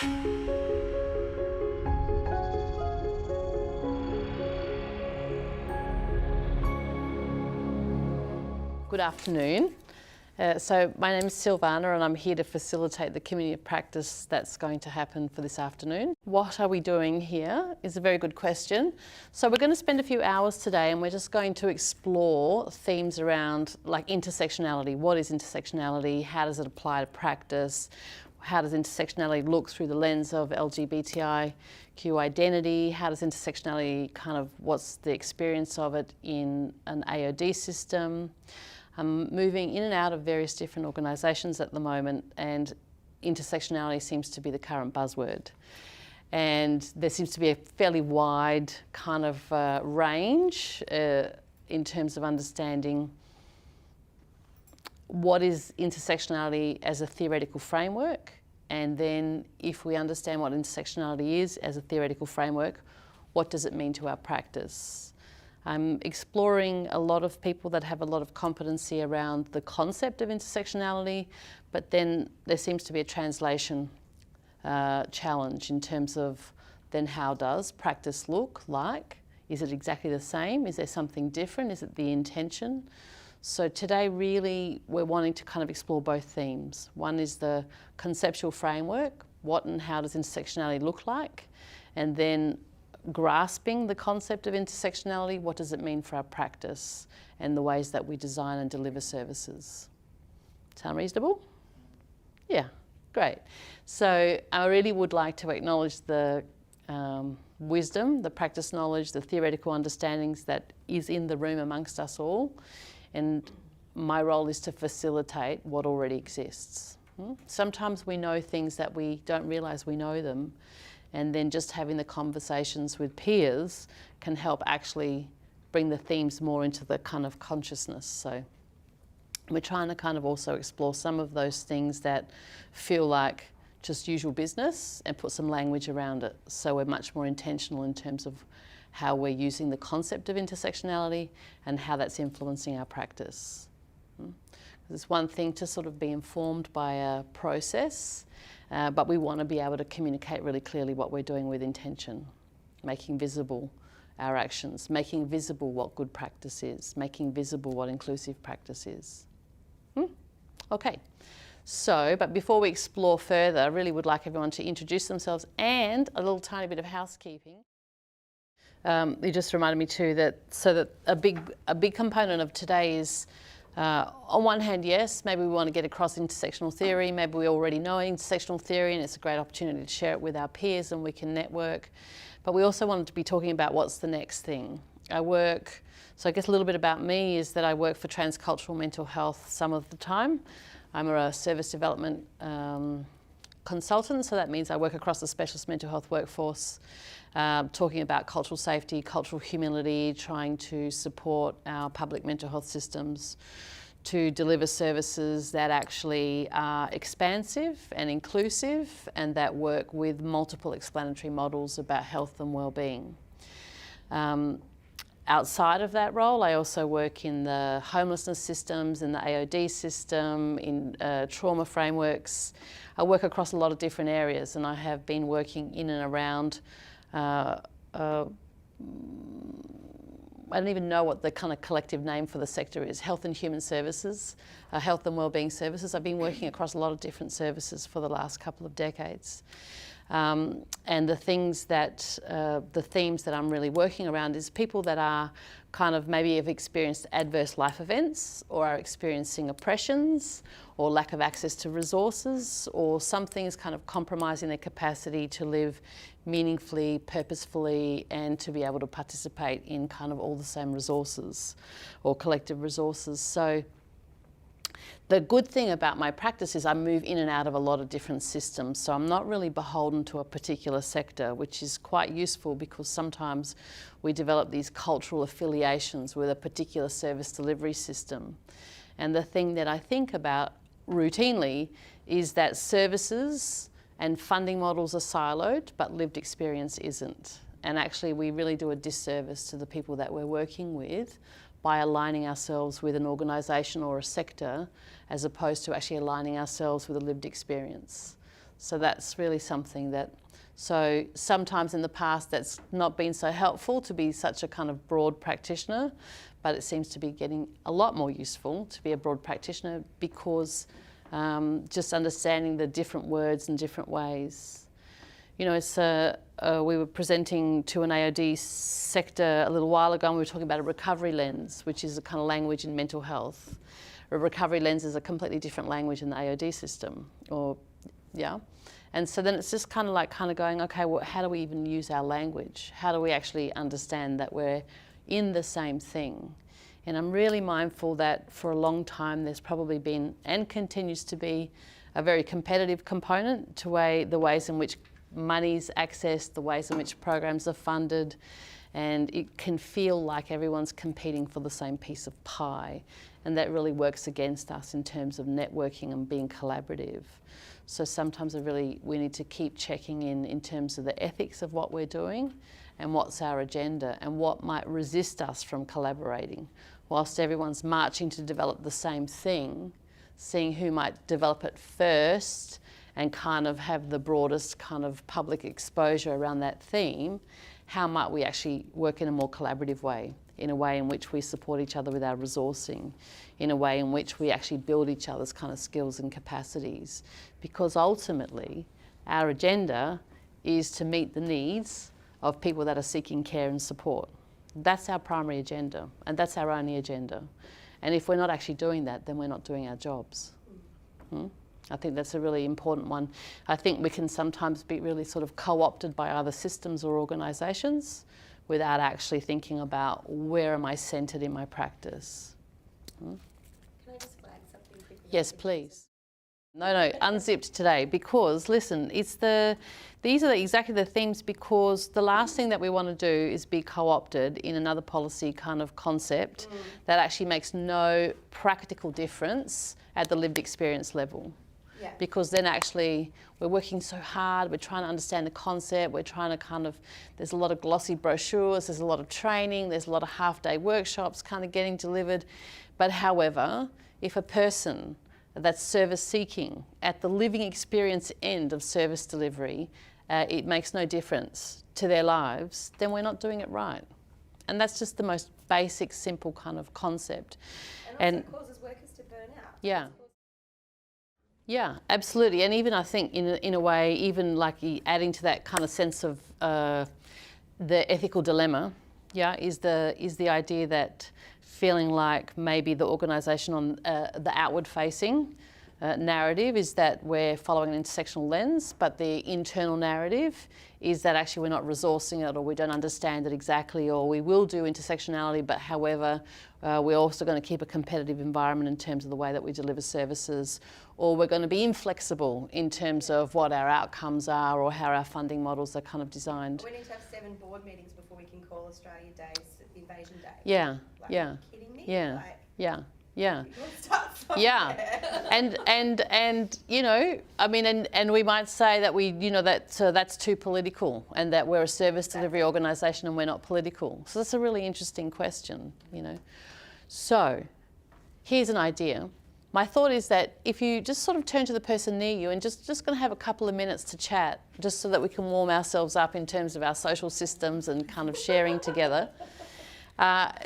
Good afternoon. So my name is Silvana and I'm here to facilitate the community of practice that's going to happen for this afternoon. What are we doing here is a very good question. So we're going to spend a few hours today and we're just going to explore themes around like intersectionality. What is intersectionality? How does it apply to practice? How does intersectionality look through the lens of LGBTIQ identity? How does intersectionality what's the experience of it in an AOD system? I'm moving in and out of various different organisations at the moment, and intersectionality seems to be the current buzzword. And there seems to be a fairly wide range in terms of understanding what is intersectionality as a theoretical framework, and then if we understand what intersectionality is as a theoretical framework, what does it mean to our practice? I'm exploring a lot of people that have a lot of competency around the concept of intersectionality, but then there seems to be a translation challenge in terms of then how does practice look like? Is it exactly the same? Is there something different? Is it the intention? So today really we're wanting to explore both themes. One is the conceptual framework, what and how does intersectionality look like? And then grasping the concept of intersectionality, what does it mean for our practice and the ways that we design and deliver services. Sound reasonable? Yeah, great. So I really would like to acknowledge the wisdom, the practice knowledge, the theoretical understandings that is in the room amongst us all. And my role is to facilitate what already exists. Sometimes we know things that we don't realise we know them, and then just having the conversations with peers can help actually bring the themes more into the consciousness. So we're trying to also explore some of those things that feel like just usual business and put some language around it. So we're much more intentional in terms of how we're using the concept of intersectionality and how that's influencing our practice. It's one thing to be informed by a process, but we want to be able to communicate really clearly what we're doing with intention, making visible our actions, making visible what good practice is, making visible what inclusive practice is. Okay, so, but before we explore further, I really would like everyone to introduce themselves and a little tiny bit of housekeeping. You just reminded me too that a big component of today is on one hand, yes, maybe we want to get across intersectional theory, maybe we already know intersectional theory and it's a great opportunity to share it with our peers and we can network. But we also wanted to be talking about what's the next thing. So I guess a little bit about me is that I work for transcultural mental health some of the time. I'm a service development consultant, so that means I work across the specialist mental health workforce, talking about cultural safety, cultural humility, trying to support our public mental health systems to deliver services that actually are expansive and inclusive and that work with multiple explanatory models about health and well-being. Outside of that role, I also work in the homelessness systems, in the AOD system, in trauma frameworks. I work across a lot of different areas, and I have been working in and around I don't even know what the collective name for the sector is, health and human services, health and wellbeing services. I've been working across a lot of different services for the last couple of decades. And the themes that I'm really working around is people that are maybe have experienced adverse life events or are experiencing oppressions or lack of access to resources, or something is compromising their capacity to live meaningfully, purposefully, and to be able to participate in all the same resources or collective resources. So the good thing about my practice is I move in and out of a lot of different systems, so I'm not really beholden to a particular sector, which is quite useful because sometimes we develop these cultural affiliations with a particular service delivery system. And the thing that I think about routinely is that services and funding models are siloed, but lived experience isn't. And actually we really do a disservice to the people that we're working with by aligning ourselves with an organisation or a sector as opposed to actually aligning ourselves with a lived experience. So that's really something that, so sometimes in the past that's not been so helpful to be such a kind of broad practitioner, but it seems to be getting a lot more useful to be a broad practitioner because just understanding the different words in different ways. You know, it's, we were presenting to an AOD sector a little while ago and we were talking about a recovery lens, which is a kind of language in mental health. A recovery lens is a completely different language in the AOD system, or, yeah. And so then it's just kind of going, okay, well, how do we even use our language? How do we actually understand that we're in the same thing? And I'm really mindful that for a long time there's probably been, and continues to be, a very competitive component to the ways in which money's accessed, the ways in which programs are funded, and it can feel like everyone's competing for the same piece of pie. And that really works against us in terms of networking and being collaborative. So sometimes we need to keep checking in terms of the ethics of what we're doing and what's our agenda and what might resist us from collaborating. Whilst everyone's marching to develop the same thing, seeing who might develop it first and kind of have the broadest kind of public exposure around that theme, how might we actually work in a more collaborative way, in a way in which we support each other with our resourcing, in a way in which we actually build each other's kind of skills and capacities. Because ultimately, our agenda is to meet the needs of people that are seeking care and support. That's our primary agenda, and that's our only agenda. And if we're not actually doing that, then we're not doing our jobs. I think that's a really important one. I think we can sometimes be really sort of co-opted by other systems or organisations without actually thinking about where am I centred in my practice. Can I just flag something quickly? Yes, please. No, unzipped today because, listen, these are exactly the themes because the last thing that we want to do is be co-opted in another policy kind of concept that actually makes no practical difference at the lived experience level. Yeah. Because then actually we're working so hard, we're trying to understand the concept, we're trying to there's a lot of glossy brochures, there's a lot of training, there's a lot of half-day workshops kind of getting delivered. But however, if a person that's service seeking at the living experience end of service delivery, it makes no difference to their lives, then we're not doing it right. And that's just the most basic, simple kind of concept. And also causes workers to burn out. Yeah. Yeah, absolutely. And even I think in a way, even like adding to that kind of sense of the ethical dilemma, yeah, is the idea that feeling like maybe the organisation on the outward facing narrative is that we're following an intersectional lens, but the internal narrative is that actually we're not resourcing it or we don't understand it exactly, or we will do intersectionality, but however, we're also going to keep a competitive environment in terms of the way that we deliver services, or we're going to be inflexible in terms of what our outcomes are or how our funding models are kind of designed. We need to have 7 board meetings before we can call Australia Day's Invasion Day. Yeah, like, yeah. Are you kidding me? Yeah, like, yeah. Yeah. Yeah. And you know, I mean, and we might say that that's too political, and that we're a service delivery organisation and we're not political. So that's a really interesting question, you know. So here's an idea. My thought is that if you just sort of turn to the person near you and just going to have a couple of minutes to chat, just so that we can warm ourselves up in terms of our social systems and kind of sharing together.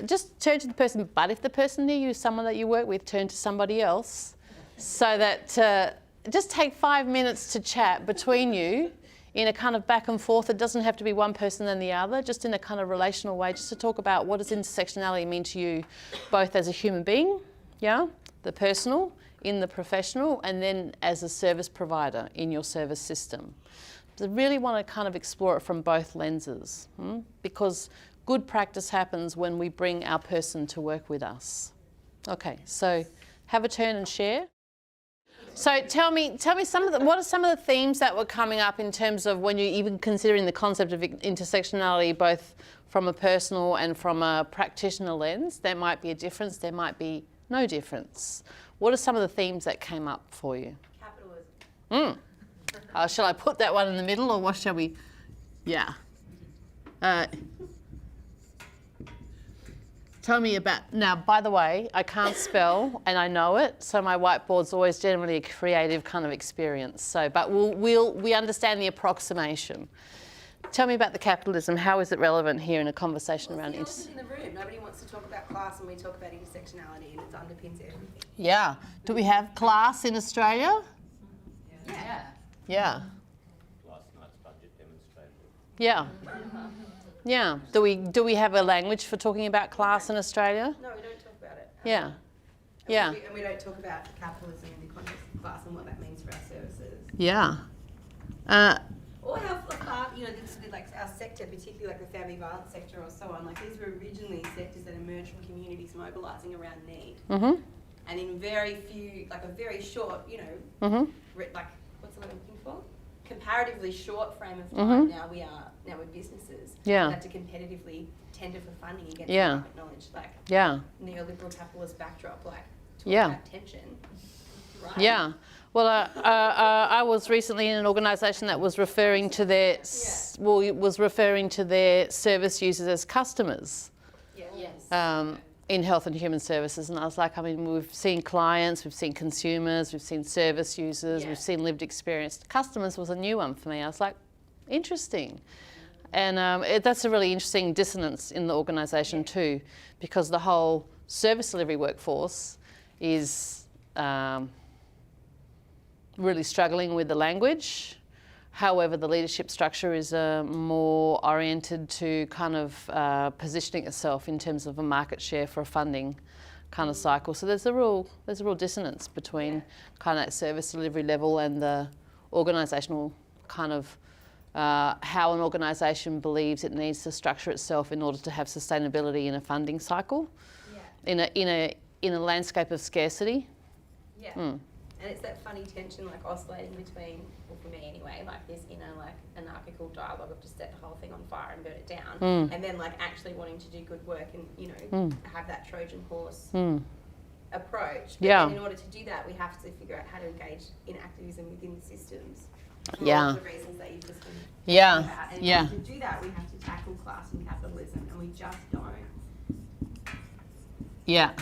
Just turn to the person, but if the person near you is someone that you work with, turn to somebody else, so that just take 5 minutes to chat between you in a kind of back and forth. It doesn't have to be one person and the other, just in a kind of relational way, just to talk about what does intersectionality mean to you, both as a human being, yeah, the personal, in the professional, and then as a service provider in your service system. So I really want to kind of explore it from both lenses, because good practice happens when we bring our person to work with us. Okay, so have a turn and share. So tell me what are some of the themes that were coming up in terms of when you're even considering the concept of intersectionality, both from a personal and from a practitioner lens? There might be a difference, there might be no difference. What are some of the themes that came up for you? Capitalism. Shall I put that one in the middle, or what shall we? Yeah. Tell me about, now, by the way, I can't spell and I know it, so my whiteboard's always generally a creative kind of experience. So, but we understand the approximation. Tell me about the capitalism. How is it relevant here in a conversation around the elephant in the room. Nobody wants to talk about class when we talk about intersectionality, and it underpins everything. Yeah. Do we have class in Australia? Yeah. Yeah. Last night's budget demonstrated. Yeah. Yeah. Do we have a language for talking about class in Australia? No, we don't talk about it. Yeah. Yeah. And we don't talk about capitalism in the context of class and what that means for our services. Yeah. Or how far, this is like our sector, particularly like the family violence sector or so on, like these were originally sectors that emerged from communities mobilising around need. Mm-hmm. And in very few, like a very short, Mm-hmm. like, what's the word I'm looking for? Comparatively short frame of time, now we're businesses. Yeah. We have to competitively tender for funding against Yeah. market knowledge, like Yeah. neoliberal capitalist backdrop, like talk Yeah. about tension. Right? Yeah. Well, I was recently in an organisation that was referring to their service users as customers. Yeah. Yes. In health and human services, and I was like, we've seen clients, we've seen consumers, we've seen service users, we've seen lived experience. Customers was a new one for me. I was like, interesting. And that's a really interesting dissonance in the organisation too, because the whole service delivery workforce is really struggling with the language. However, the leadership structure is more oriented to kind of positioning itself in terms of a market share for a funding kind of cycle. So there's a real dissonance between kind of that service delivery level and the organisational kind of how an organisation believes it needs to structure itself in order to have sustainability in a funding cycle, in a landscape of scarcity. Yeah. And it's that funny tension, like oscillating between, well, for me anyway, like this inner, like anarchical dialogue of just set the whole thing on fire and burn it down, and then like actually wanting to do good work and have that Trojan horse approach. But then in order to do that, we have to figure out how to engage in activism within the systems. For all of the reasons that you've just been talking about. And in order to do that, we have to tackle class and capitalism, and we just don't. Yeah.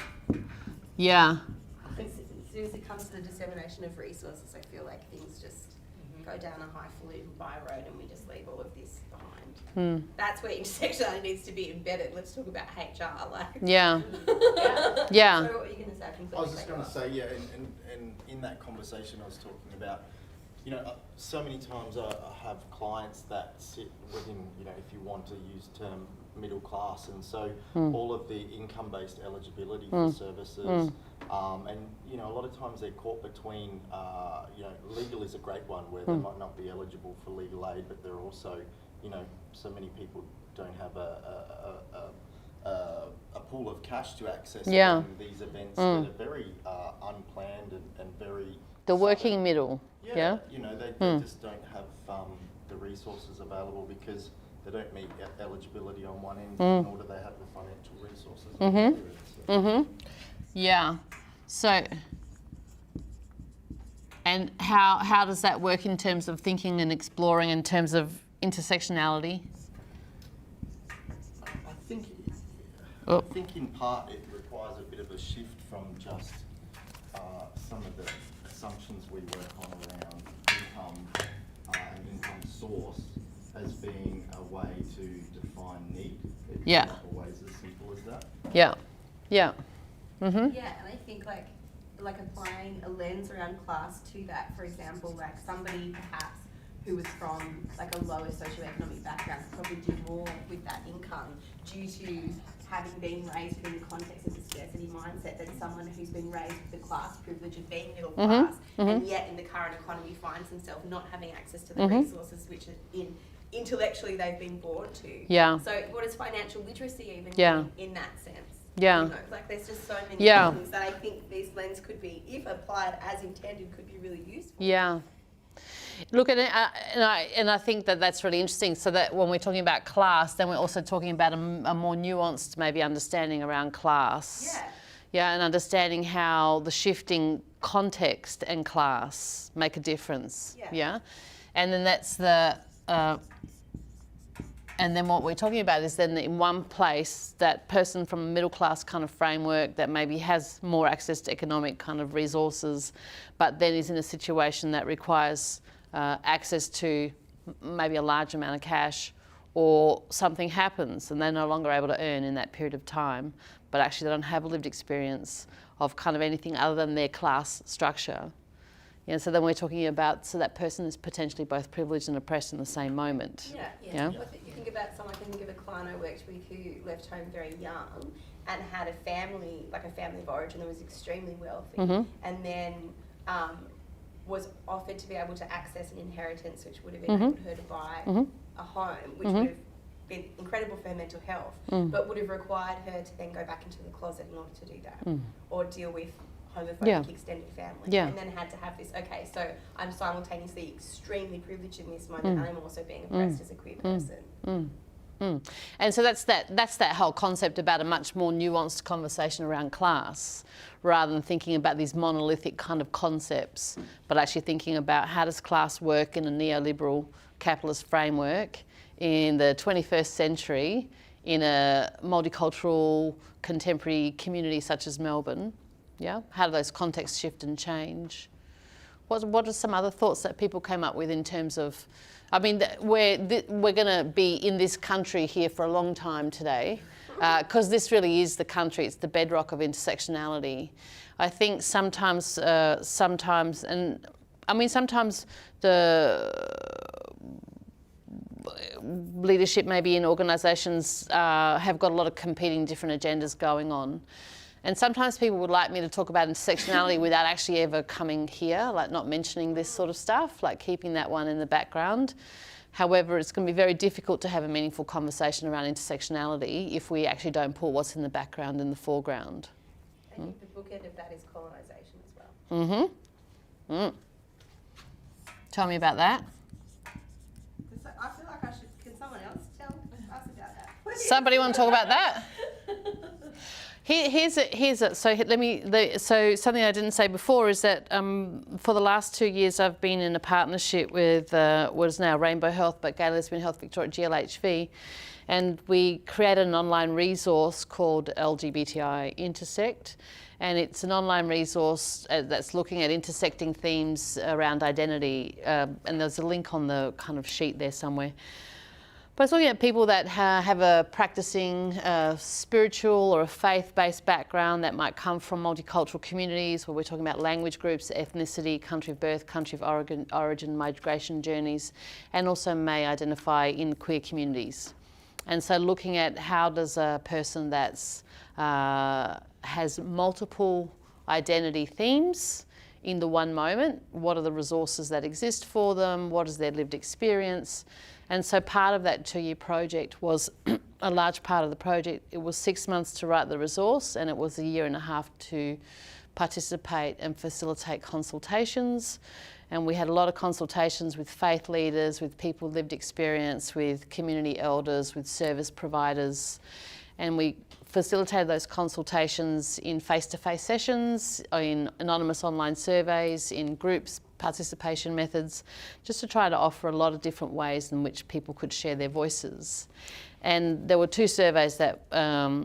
Yeah. As soon as it comes to the dissemination of resources, I feel like things just go down a highfalutin by-road and we just leave all of this behind. That's where intersectionality needs to be embedded. Let's talk about HR. Like. Yeah. Yeah. So what were you going to say? I was just going to say, and in that conversation I was talking about, so many times I have clients that sit within, if you want to use term middle class, and so all of the income-based eligibility for services, and a lot of times they're caught between, legal is a great one where they might not be eligible for legal aid, but they're also, so many people don't have a pool of cash to access these events that are very unplanned and very the working middle. They just don't have the resources available because they don't meet eligibility on one end, nor do they have the financial resources on the other end. Yeah. So, and how does that work in terms of thinking and exploring in terms of intersectionality? I think in part it requires a bit of a shift from just some of the assumptions we work on around income and income source as being a way to define need. It's not always as simple as that. Yeah. Yeah, and I think like applying a lens around class to that, for example, like somebody perhaps who was from like a lower socioeconomic background could probably do more with that income due to having been raised within the context of the scarcity mindset than someone who's been raised with the class privilege of being middle class and yet in the current economy finds themselves not having access to the resources which intellectually they've been born to. Yeah. So what is financial literacy even mean in that sense? Yeah. Like there's just so many things that I think these lens could be, if applied as intended, could be really useful. Yeah. Look, and I think that's really interesting. So that when we're talking about class, then we're also talking about a more nuanced maybe understanding around class. Yeah. Yeah, and understanding how the shifting context and class make a difference. Yeah. Yeah. And then that's the, and And then what we're talking about is then in one place, that person from a middle class kind of framework that maybe has more access to economic kind of resources, but then is in a situation that requires access to maybe a large amount of cash, or something happens and they're no longer able to earn in that period of time, but actually they don't have a lived experience of kind of anything other than their class structure. You know, so then we're talking about, so that person is potentially both privileged and oppressed in the same moment. Yeah. Well, you think about someone, I can think of a client I worked with who left home very young and had a family, like a family of origin that was extremely wealthy, and then was offered to be able to access an inheritance which would have enabled her to buy a home, which would have been incredible for her mental health, but would have required her to then go back into the closet in order to do that, or deal with homophobic extended family, and then had to have this, okay, so I'm simultaneously extremely privileged in this moment and I'm also being oppressed as a queer person. And so that's that whole concept about a much more nuanced conversation around class, rather than thinking about these monolithic kind of concepts, but actually thinking about how does class work in a neoliberal capitalist framework in the 21st century in a multicultural contemporary community such as Melbourne. Yeah, how do those contexts shift and change? What are some other thoughts that people came up with in terms of, I mean, we're going to be in this country here for a long time today, because this really is the country, it's the bedrock of intersectionality. I think sometimes the leadership maybe in organisations have got a lot of competing different agendas going on. And sometimes people would like me to talk about intersectionality without actually ever coming here, like not mentioning this sort of stuff, like keeping that one in the background. However, it's going to be very difficult to have a meaningful conversation around intersectionality if we actually don't put what's in the background in the foreground. I think the bookend of that is colonisation as well. Tell me about that. I feel like can someone else tell us about that? Somebody want to talk about that? So something I didn't say before is that for the last 2 years I've been in a partnership with what is now Rainbow Health, but Gay Lesbian Health Victoria, GLHV, and we created an online resource called LGBTI Intersect, and it's an online resource that's looking at intersecting themes around identity, and there's a link on the kind of sheet there somewhere. But it's looking at people that have a practicing spiritual or a faith-based background that might come from multicultural communities, where we're talking about language groups, ethnicity, country of birth, country of origin, migration journeys, and also may identify in queer communities. And so looking at how does a person that's has multiple identity themes in the one moment, what are the resources that exist for them, what is their lived experience. And so part of that 2-year project was a large part of the project. It was 6 months to write the resource, and it was 1.5 years to participate and facilitate consultations. And we had a lot of consultations with faith leaders, with people with lived experience, with community elders, with service providers. And we facilitated those consultations in face-to-face sessions, in anonymous online surveys, in groups, participation methods, just to try to offer a lot of different ways in which people could share their voices. And there were 2 surveys that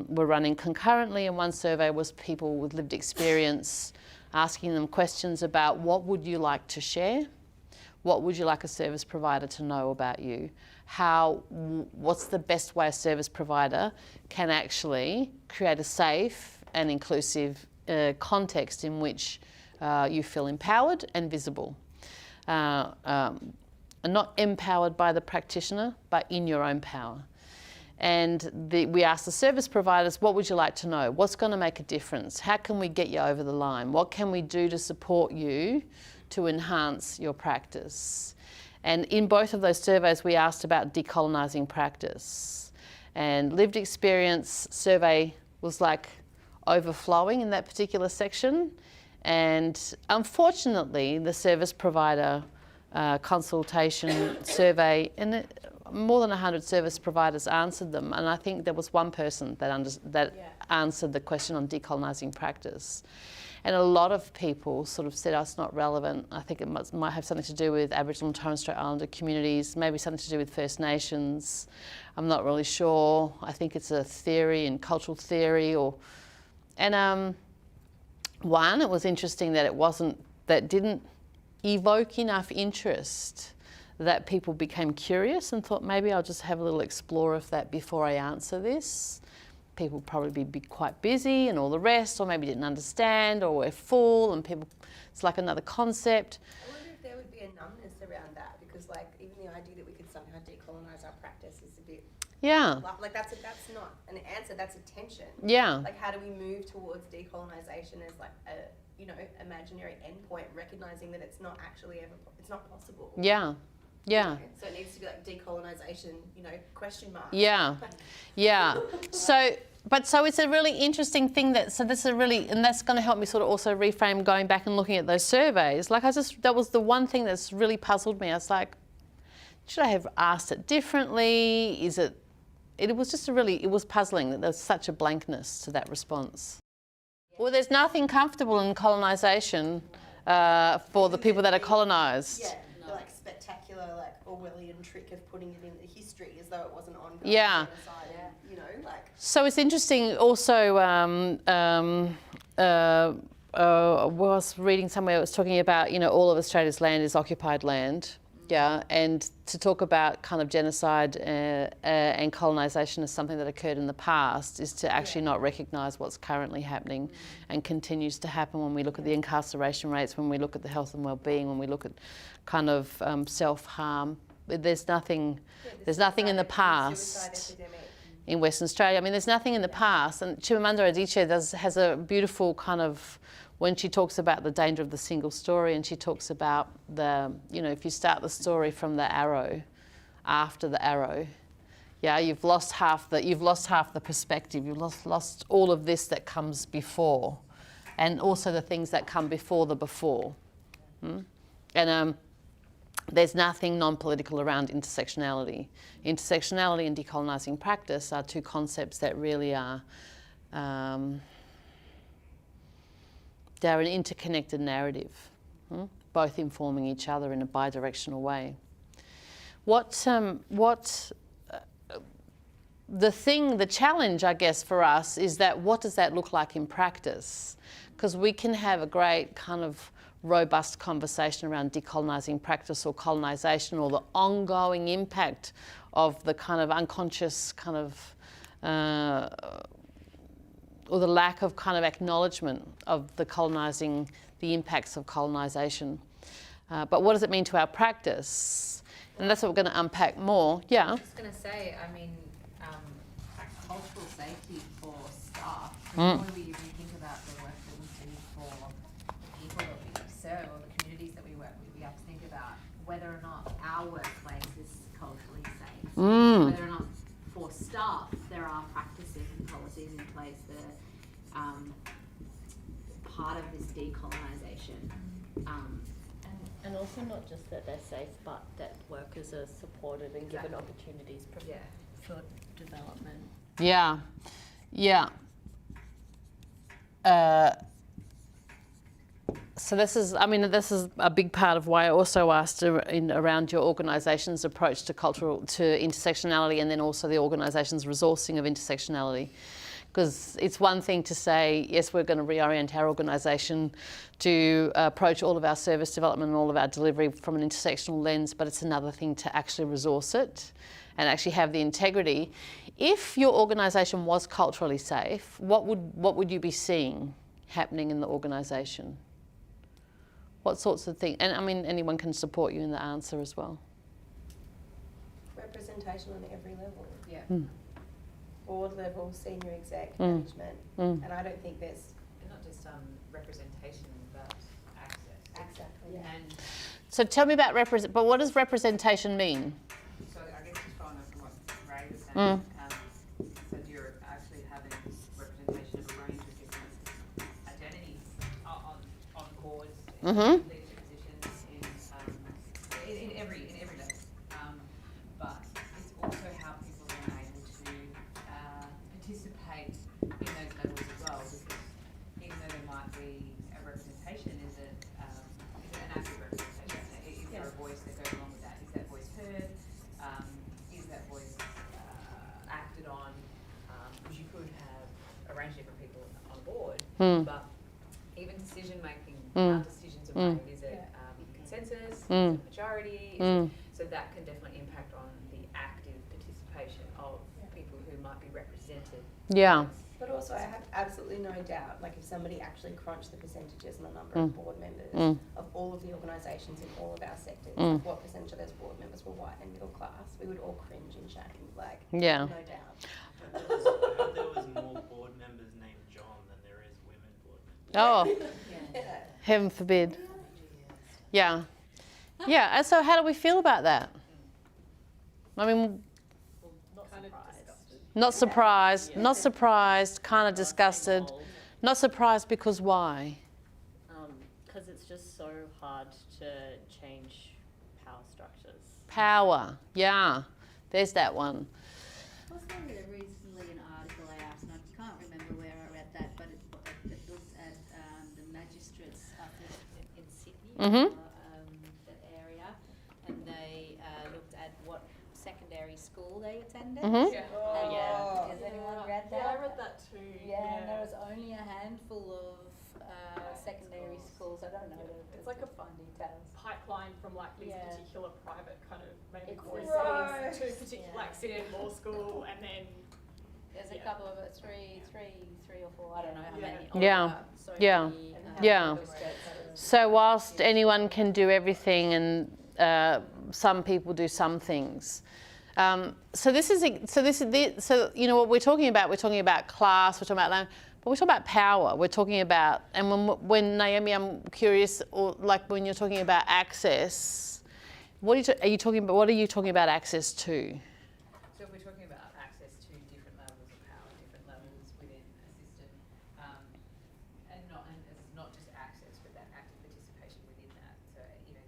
were running concurrently, and one survey was people with lived experience, asking them questions about what would you like to share? What would you like a service provider to know about you? What's the best way a service provider can actually create a safe and inclusive context in which you feel empowered and visible. And not empowered by the practitioner, but in your own power. And we asked the service providers, what would you like to know? What's going to make a difference? How can we get you over the line? What can we do to support you to enhance your practice? And in both of those surveys, we asked about decolonising practice. And lived experience survey was like overflowing in that particular section. And unfortunately, the service provider consultation survey, and more than 100 service providers answered them, and I think there was one person that answered the question on decolonising practice. And a lot of people sort of said, oh, it's not relevant. I think it might have something to do with Aboriginal and Torres Strait Islander communities, maybe something to do with First Nations. I'm not really sure. I think it's a theory and cultural theory. It was interesting that that didn't evoke enough interest that people became curious and thought, maybe I'll just have a little explore of that before I answer this. People probably be quite busy and all the rest, or maybe didn't understand, or we're full, and people, it's like another concept. I wonder if there would be a numbness around that, because like even the idea that we could somehow decolonise our practice is a bit, like that's not an answer, that's a tension. Yeah. Like how do we move towards decolonisation as like a, you know, imaginary endpoint, recognising that it's not actually it's not possible. Yeah. Yeah. You know? So it needs to be like decolonisation, you know, question mark. Yeah. Yeah. So it's a really interesting thing and that's going to help me sort of also reframe going back and looking at those surveys. Like that was the one thing that's really puzzled me. I was like, should I have asked it differently? It was puzzling that there was such a blankness to that response. Well, there's nothing comfortable in colonisation for the people that are colonised. Yeah, the like spectacular, like Orwellian trick of putting it in the history as though it wasn't ongoing genocide. You know, like. So it's interesting. Also, was reading somewhere it was talking about, you know, all of Australia's land is occupied land. Yeah, and to talk about kind of genocide and colonisation as something that occurred in the past is to actually not recognise what's currently happening and continues to happen when we look at the incarceration rates, when we look at the health and well-being, when we look at kind of self-harm. There's nothing in the past in Western Australia. I mean, there's nothing in the past. And Chimamanda Adichie has a beautiful kind of, when she talks about the danger of the single story, and she talks about if you start the story from the arrow, after the arrow, you've lost half the perspective. You've lost all of this that comes before, and also the things that come before the before. And there's nothing non-political around intersectionality. Intersectionality and decolonising practice are two concepts that really are. They're an interconnected narrative, both informing each other in a bi-directional way. The challenge, I guess, for us is that what does that look like in practice? Because we can have a great kind of robust conversation around decolonising practice or colonisation, or the ongoing impact of the kind of unconscious kind of or the lack of kind of acknowledgement of the impacts of colonisation. But what does it mean to our practice? And that's what we're going to unpack more. Yeah. I was going to say, I mean, cultural safety for staff, before we even think about the work that we do for the people that we serve or the communities that we work with, we have to think about whether or not our workplace is culturally safe. Whether or not for staff there are practices and policies in place that are part of this decolonisation. And also not just that they're safe, but that workers are supported and given opportunities for development. Yeah, yeah. So this is a big part of why I also asked around your organisation's approach to intersectionality, and then also the organisation's resourcing of intersectionality. Because it's one thing to say, yes, we're going to reorient our organisation to approach all of our service development and all of our delivery from an intersectional lens, but it's another thing to actually resource it and actually have the integrity. If your organisation was culturally safe, what would you be seeing happening in the organisation? What sorts of things? And I mean, anyone can support you in the answer as well. Representation on every level. Yeah. Board level, senior exec, management. And I don't think there's... Not just representation, but access. Exactly, yeah. And so tell me about but what does representation mean? so I guess just following up from what Ray was saying, so you're actually having representation of a range of different identities on boards, leadership positions, in every level. But it's also how people are able to participate in those levels as well, because even though there might be a But even decision making, how decisions are made, is it consensus, is it majority, so that can definitely impact on the active participation of people who might be represented. Yeah. But also, I have absolutely no doubt, like if somebody actually crunched the percentages and the number of board members of all of the organisations in all of our sectors, like what percentage of those board members were white and middle class, we would all cringe in shame, like, Yeah. no doubt. I heard there was more board members named John than there is women board members. Oh, heaven forbid. Yeah. Yeah, and so how do we feel about that? I mean, not surprised, kind of disgusted. Not surprised because why? Because it's just so hard to change power structures. Power, yeah. There's that one. I was reading recently an article I asked, and I can't remember where I read that, but it looked at the magistrates up in Sydney, the area, and they looked at what secondary school they attended. Has anyone read that? Yeah, I read that too. Yeah, and there was only a handful of secondary schools. I don't know. It's like a fun details. pipeline from like these particular private kind of maybe It's courses gross. to particular like City and Law School, and then There's a couple of three or four. I don't know how many. Yeah. So Yeah. many, Yeah. states. So whilst anyone can do everything and some people do some things. So you know what we're talking about class, we're talking about land, but we're talking about power. We're talking about, and when Naomi, I'm curious, or like when you're talking about access, what are you talking about access to? So if we're talking about access to different levels of power, different levels within a system, and it's not just access, but that active participation within that. So you know,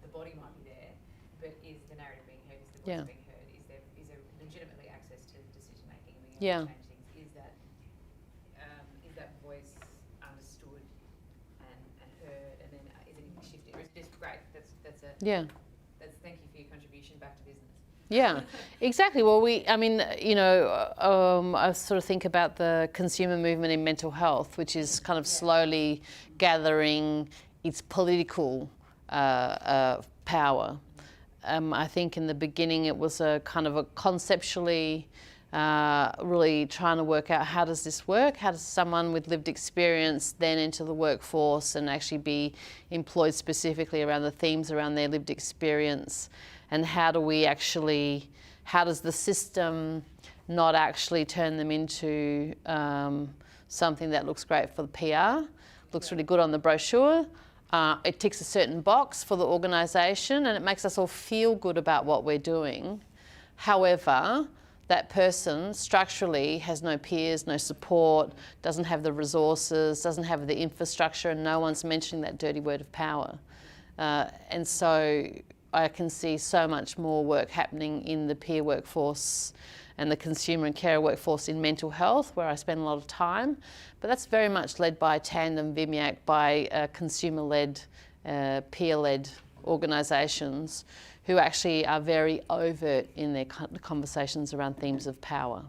the body might be there, but is the narrative being heard? Is the voice being heard? Is there legitimately access to decision making and being able to change things? Is that voice understood and heard, and then is it shifted? Or is it just great? That's thank you for your contribution back to business. Yeah, exactly. Well, I sort of think about the consumer movement in mental health, which is kind of slowly gathering its political power. I think in the beginning it was a kind of a conceptually really trying to work out how does this work? How does someone with lived experience then enter the workforce and actually be employed specifically around the themes around their lived experience? And how does the system not actually turn them into something that looks great for the PR, looks really good on the brochure, it ticks a certain box for the organisation and it makes us all feel good about what we're doing. However, that person structurally has no peers, no support, doesn't have the resources, doesn't have the infrastructure, and no one's mentioning that dirty word of power. And so I can see so much more work happening in the peer workforce and the consumer and carer workforce in mental health, where I spend a lot of time. But that's very much led by Tandem, VMIAC, by consumer-led, peer-led organisations who actually are very overt in their conversations around themes of power.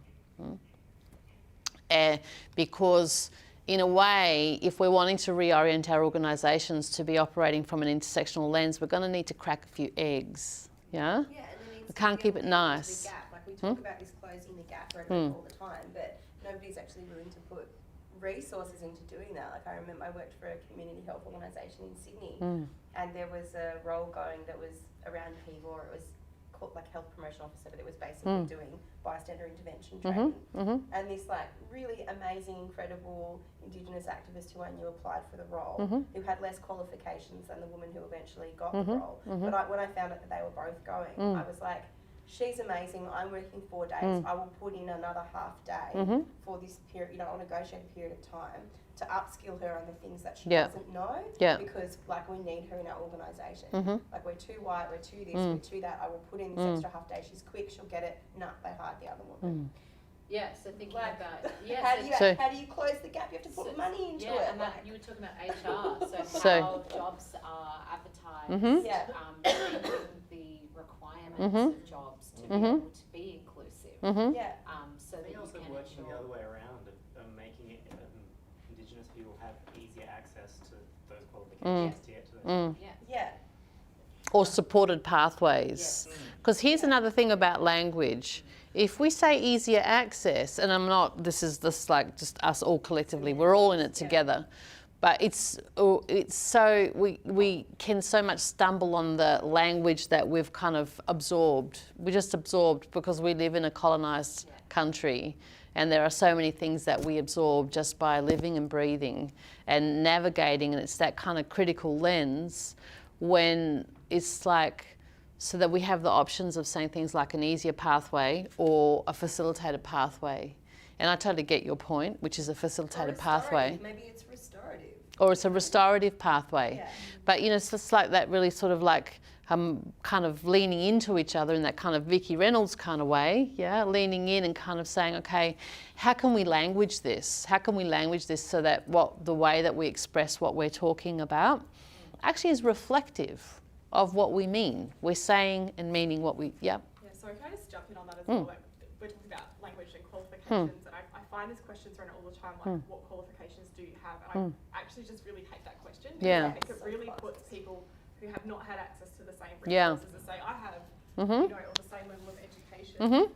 Because in a way, if we're wanting to reorient our organisations to be operating from an intersectional lens, we're going to need to crack a few eggs. Yeah? Yeah, and there needs We can't to keep be it a nice. big gap. Like we talk about this closing the gap rhetoric all the time, but nobody's actually willing to put resources into doing that. Like I remember I worked for a community health organisation in Sydney, and there was a role going that was around PVOR. It was called like health promotion officer, but it was basically doing bystander intervention training. And this like really amazing, incredible Indigenous activist who I knew applied for the role, who had less qualifications than the woman who eventually got the role. But when I found out that they were both going, I was like, she's amazing. I'm working 4 days. I will put in another half day for this period, a negotiated period of time to upskill her on the things that she doesn't know. Because like we need her in our organisation. Like we're too white, we're too this, we're too that. I will put in this extra half day. She's quick, she'll get it. Nah, they hired the other woman. Yeah, so thinking Like, about how do you close the gap? You have to put money into it. and that, you were talking about HR, so So- how jobs are advertised, changing the requirements of jobs to be able to be inclusive, Yeah. so that I think you also can working the ensure. other way around of making it Indigenous easier access to those qualifications to get to those. Mm. Yeah. Yeah. Or supported pathways. Because here's another thing about language. If we say easier access, and I'm not, this is like just us all collectively, we're all in it together. But it's so, we can so much stumble on the language that we've kind of absorbed. We just absorbed because we live in a colonised country, and there are so many things that we absorb just by living and breathing and navigating, and it's that kind of critical lens when it's like, so that we have the options of saying things like an easier pathway or a facilitated pathway. And I totally get your point, which is a facilitated pathway. Maybe it's restorative. Or it's a restorative pathway. Yeah. But, you know, it's just like that really sort of like kind of leaning into each other in that kind of Vicky Reynolds kind of way, yeah? Leaning in and kind of saying, okay, how can we language this? How can we language this so that the way that we express what we're talking about actually is reflective of what we mean. We're saying and meaning what we, Yeah, so can I just jump in on that as well? Like, we're talking about language and qualifications, and I find this question thrown out all the time, like, what qualifications do you have? And I actually just really hate that question. Because Yeah. I think it really puts people who have not had access to the same Yeah. resources to say, I have, you know, or the same level of education. And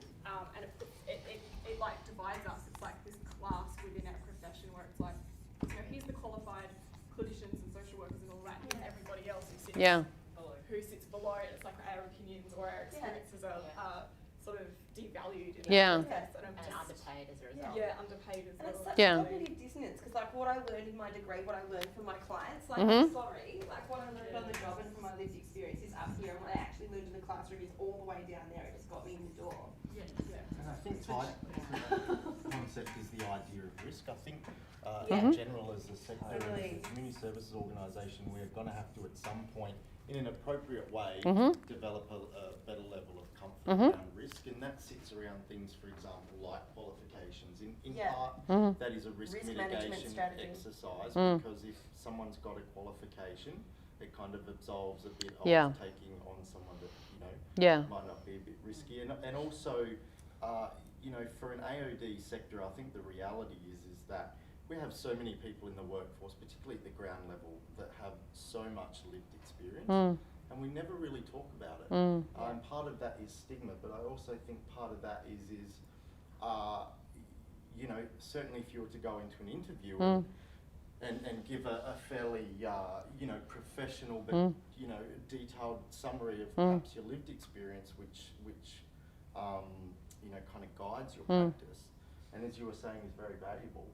it like divides us. It's like this class within our profession where it's like, you know, here's the qualified clinicians and social workers and all that, and everybody else who sits who sits below it. It's like our opinions or our experiences are sort of devalued in that process. And I'm And just underpaid as a result. yeah, underpaid as And it's well. such cognitive dissonance, because like what I learned in my degree, what I learned from my clients, like I'm sorry, like what I learned on the job and from my lived experience is up here, and what I actually learned in the classroom is all the way down there. It just got me in the door. And I think tied to that concept is the idea of risk. I think in general, as a sector, as a community services organisation, we're going to have to at some point, in an appropriate way, develop a better level of comfort around risk, and that sits around things, for example, like qualifications. In part, that is a risk mitigation strategy. exercise, because if someone's got a qualification, it kind of absolves a bit of taking on someone that, you know, might not be a bit risky. And also, you know, for an AOD sector, I think the reality is that we have so many people in the workforce, particularly at the ground level, that have so much lived experience, and we never really talk about it. And part of that is stigma, but I also think part of that is you know, certainly if you were to go into an interview and give a fairly, you know, professional but, you know, detailed summary of perhaps your lived experience, which you know, kind of guides your practice, and as you were saying, is very valuable.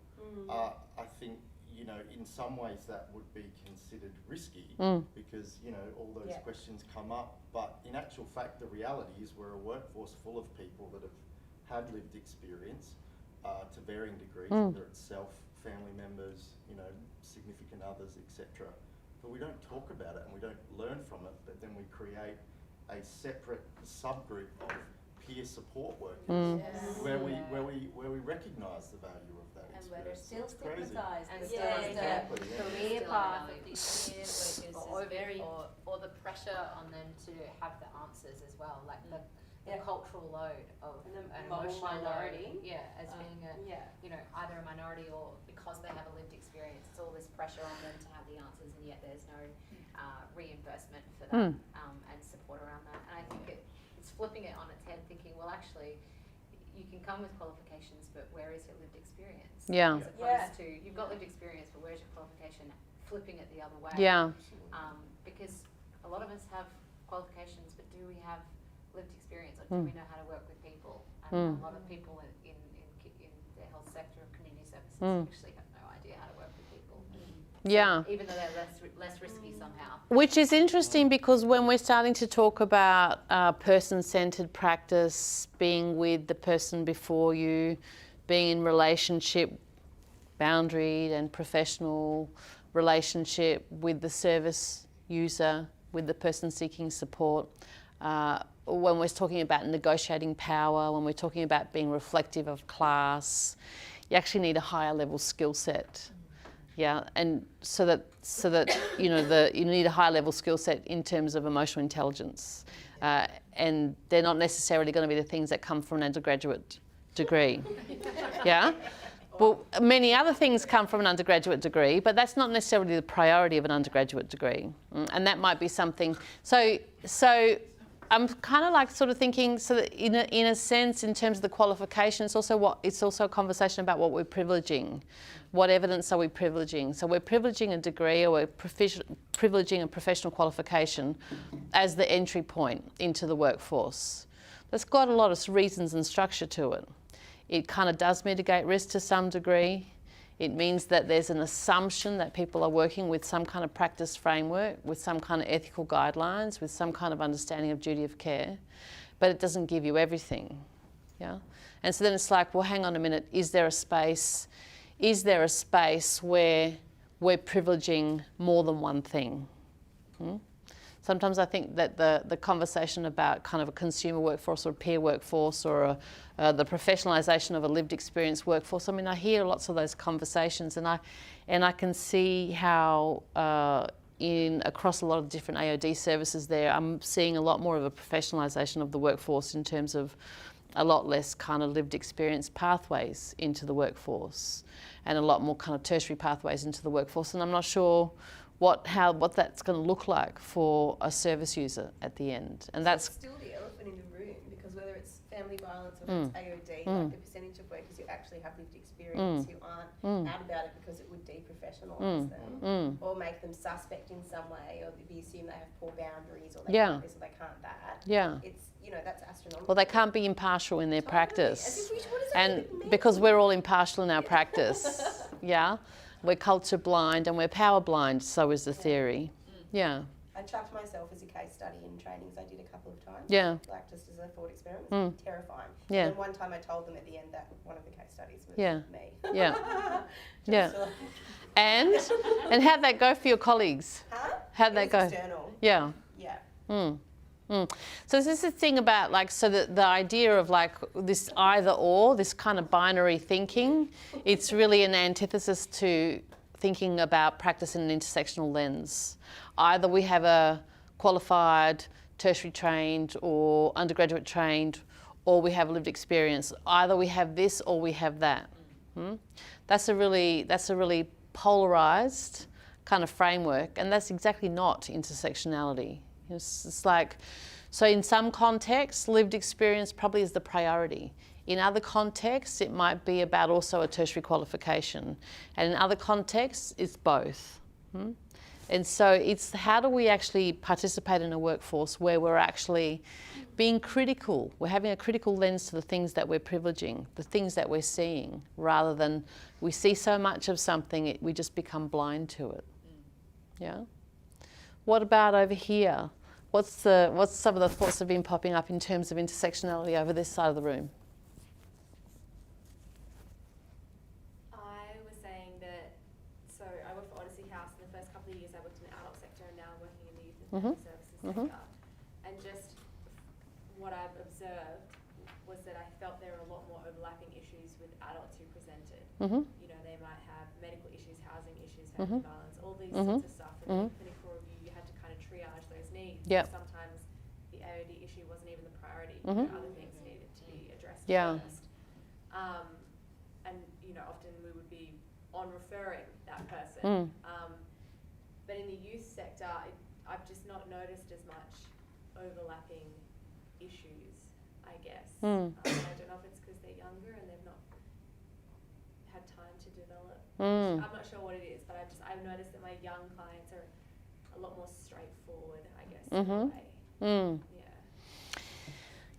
I think, you know, in some ways that would be considered risky because, you know, all those questions come up, but in actual fact, the reality is we're a workforce full of people that have had lived experience to varying degrees, whether it's self, family members, you know, significant others, etc. But we don't talk about it and we don't learn from it, but then we create a separate subgroup of peer support workers where we recognise the value of that And where they're experience. still It's crazy. stigmatised. And It's still just Exactly, the yeah. career Still path no, of these peer peers workers is very. or the pressure on them to have the answers as well, like the cultural load of And the an moral emotional minority. load, as being a you know, either a minority or because they have a lived experience, it's all this pressure on them to have the answers, and yet there's no reimbursement for that and support around that. And I think it's flipping it on its head, thinking, well, actually, you can come with qualifications, but where is your lived experience? Yeah. As opposed to, you've got lived experience, but where's your qualification? Flipping it the other way. Yeah. Because a lot of us have qualifications, but do we have lived experience, or do we know how to work with people? And a lot of people in the health sector of community services actually have no idea how to work with people. Yeah. Even though they're less risky somehow. Which is interesting because when we're starting to talk about person-centred practice, being with the person before you, being in relationship, boundaried and professional relationship with the service user, with the person seeking support, when we're talking about negotiating power, when we're talking about being reflective of class, you actually need a higher level skill set. Yeah, and so that you know you need a high level skill set in terms of emotional intelligence, and they're not necessarily going to be the things that come from an undergraduate degree. Yeah, Well, many other things come from an undergraduate degree, but that's not necessarily the priority of an undergraduate degree. And that might be something. So I'm kind of like sort of thinking, so that in a sense, in terms of the qualification, it's also a conversation about what we're privileging. What evidence are we privileging? So we're privileging a degree, or we're privileging a professional qualification as the entry point into the workforce. That's got a lot of reasons and structure to it. It kind of does mitigate risk to some degree. It means that there's an assumption that people are working with some kind of practice framework, with some kind of ethical guidelines, with some kind of understanding of duty of care, but it doesn't give you everything. Yeah? And so then it's like, well, hang on a minute, is there a space where we're privileging more than one thing? Sometimes I think that the conversation about kind of a consumer workforce or a peer workforce or the professionalisation of a lived experience workforce, I mean, I hear lots of those conversations, and I can see how across a lot of different AOD services there, I'm seeing a lot more of a professionalisation of the workforce in terms of a lot less kind of lived experience pathways into the workforce and a lot more kind of tertiary pathways into the workforce. And I'm not sure what that's going to look like for a service user at the end. And that's still the elephant in the room, because whether it's family violence or it's AOD, like the percentage of workers who actually have lived experience who aren't out about it because it would deprofessionalise them or make them suspect in some way, or be assumed they have poor boundaries, or they can't this or they can't that. Yeah. It's, that's astronomical. Well, they can't be impartial in their practice. As if what does that And even mean? because we're all impartial in our practice. Yeah. We're culture blind and we're power blind, so is the theory. Yeah. I chucked myself as a case study in trainings I did a couple of times. Yeah. Like just as a thought experiment. It was terrifying. Yeah. And then one time I told them at the end that one of the case studies was me. Yeah. Yeah. And how'd that go for your colleagues? Huh? How'd that go? External. Yeah. Yeah. So this is the thing about the idea of like this either or, this kind of binary thinking, it's really an antithesis to thinking about practice in an intersectional lens. Either we have a qualified, tertiary trained or undergraduate trained, or we have lived experience. Either we have this or we have that. That's a really polarized kind of framework, and that's exactly not intersectionality. It's like, so in some contexts, lived experience probably is the priority. In other contexts, it might be about also a tertiary qualification. And in other contexts, it's both. And so it's how do we actually participate in a workforce where we're actually being critical. We're having a critical lens to the things that we're privileging, the things that we're seeing, rather than we see so much of something, we just become blind to it. Yeah? What about over here? What's some of the thoughts that have been popping up in terms of intersectionality over this side of the room? I was saying that, so I worked for Odyssey House. In the first couple of years I worked in the adult sector, and now I'm working in the youth and family services sector. And just what I've observed was that I felt there were a lot more overlapping issues with adults who presented. They might have medical issues, housing issues, family violence, all these sorts of stuff. And in clinical review, you had to kind of triage those needs. Yep. Sometimes the AOD issue wasn't even the priority. Other things needed to be addressed first. And often we would be on referring that person. But in the youth sector, I've just not noticed as much overlapping issues, I guess. I don't know if it's because they're younger and they've not had time to develop. I'm not sure what it is, but I've noticed that my young clients are a lot more straightforward, I guess, in a way.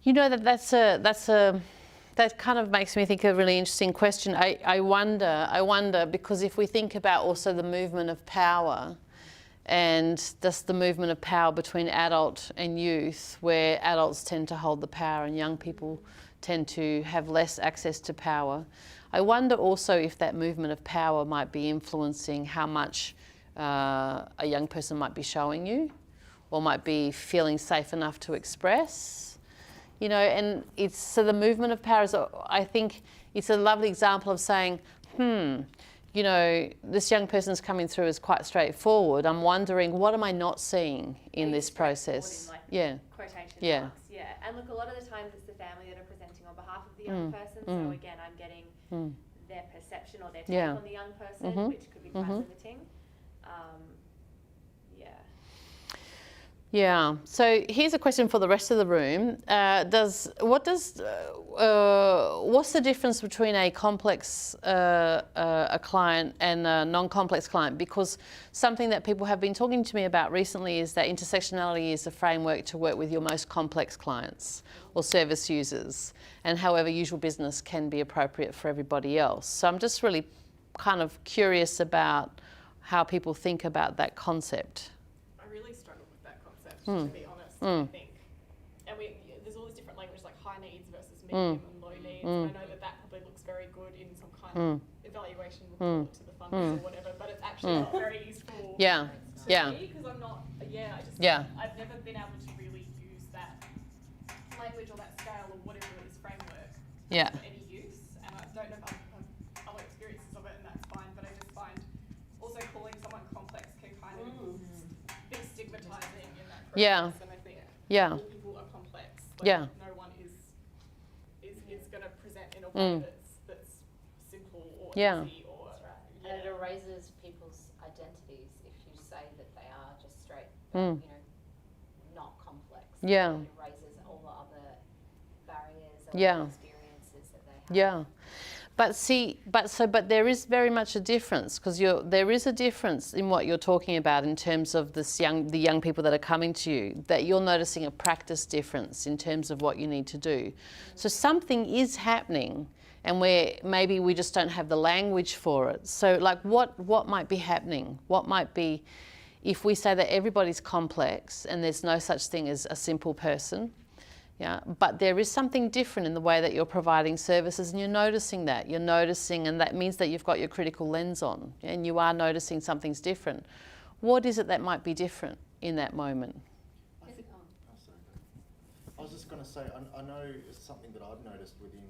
Yeah. That kind of makes me think of a really interesting question. I wonder because if we think about also the movement of power, and thus the movement of power between adult and youth, where adults tend to hold the power and young people tend to have less access to power. I wonder also if that movement of power might be influencing how much a young person might be showing you, or might be feeling safe enough to express. And so the movement of power is, I think it's a lovely example of saying, this young person's coming through as quite straightforward. I'm wondering, what am I not seeing in this process? Quotation marks, And look, a lot of the times it's the family that are presenting on behalf of the young person. So again, I'm getting their perception or their take Yeah. on the young person, which could be quite limiting. Yeah. So here's a question for the rest of the room. What's the difference between a complex a client and a non-complex client? Because something that people have been talking to me about recently is that intersectionality is a framework to work with your most complex clients or service users, and however usual business can be appropriate for everybody else. So I'm just really kind of curious about how people think about that concept. I really struggle with that concept, to be honest. I think, and there's all these different languages like high needs versus medium and low needs. And I know that probably looks very good in some kind of evaluation report to the funders or whatever, but it's actually not very useful. Yeah. To Yeah. me, because I'm not. I've never been able to really use that language or that scale or whatever it is framework for any use. And I don't know if I've other experiences of it, and that's fine. But I just find also calling someone complex can kind of be stigmatizing in that process. Yeah. And I think Yeah. all people are complex. Yeah. No one is going to present in a way that's simple or easy or. And it erases people's identities if you say that they are just straight, not complex. Yeah. It erases all the other barriers or experiences that they have. Yeah. But there is very much a difference, because there is a difference in what you're talking about in terms of the young people that are coming to you, that you're noticing a practice difference in terms of what you need to do. So something is happening, and where maybe we just don't have the language for it. So like what might be happening? What might be, if we say that everybody's complex and there's no such thing as a simple person, but there is something different in the way that you're providing services, and you're noticing, and that means that you've got your critical lens on, and you are noticing something's different. What is it that might be different in that moment? I was just going to say, I know it's something that I've noticed within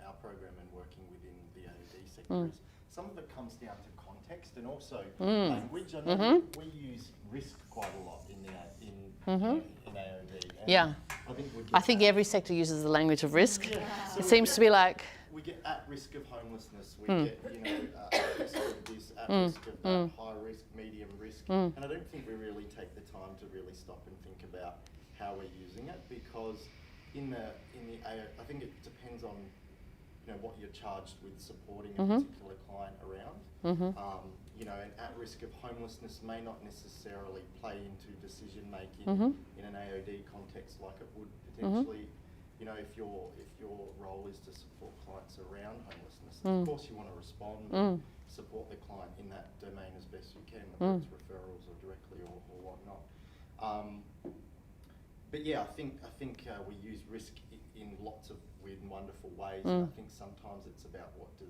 our program and working within the AOD sector is some of it comes down to context and also language. I know we use risk quite a lot in AOD. And I think every sector uses the language of risk. So it seems to be like... We get at risk of homelessness, we get, at risk of this, at risk of that, high risk, medium risk. And I don't think we really take the time to really stop and think about how we're using it, because in the I think it depends on what you're charged with supporting a particular client around. And at risk of homelessness may not necessarily play into decision making in an AOD context like it would potentially. If your role is to support clients around homelessness, of course you want to respond and support the client in that domain as best you can, whether it's referrals or directly or whatnot. But yeah, I think we use risk in lots of weird and wonderful ways, and I think sometimes it's about what do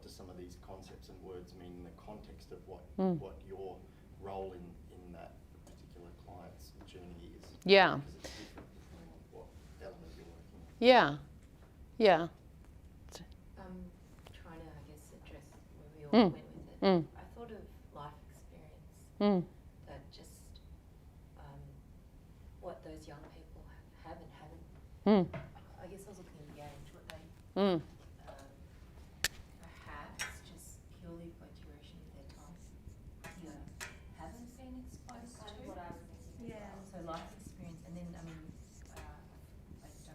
some of these concepts and words mean in the context of what your role in that particular client's journey is. Yeah. Because it's different depending on what element you're working on. Yeah. Yeah. Trying to, I guess, address where we all went with it. I thought of life experience, that just what those young people have and haven't. I guess I was looking at the age, what they perhaps just purely by duration of their time haven't been exposed to. What I was thinking. Yeah. So life experience, and then I don't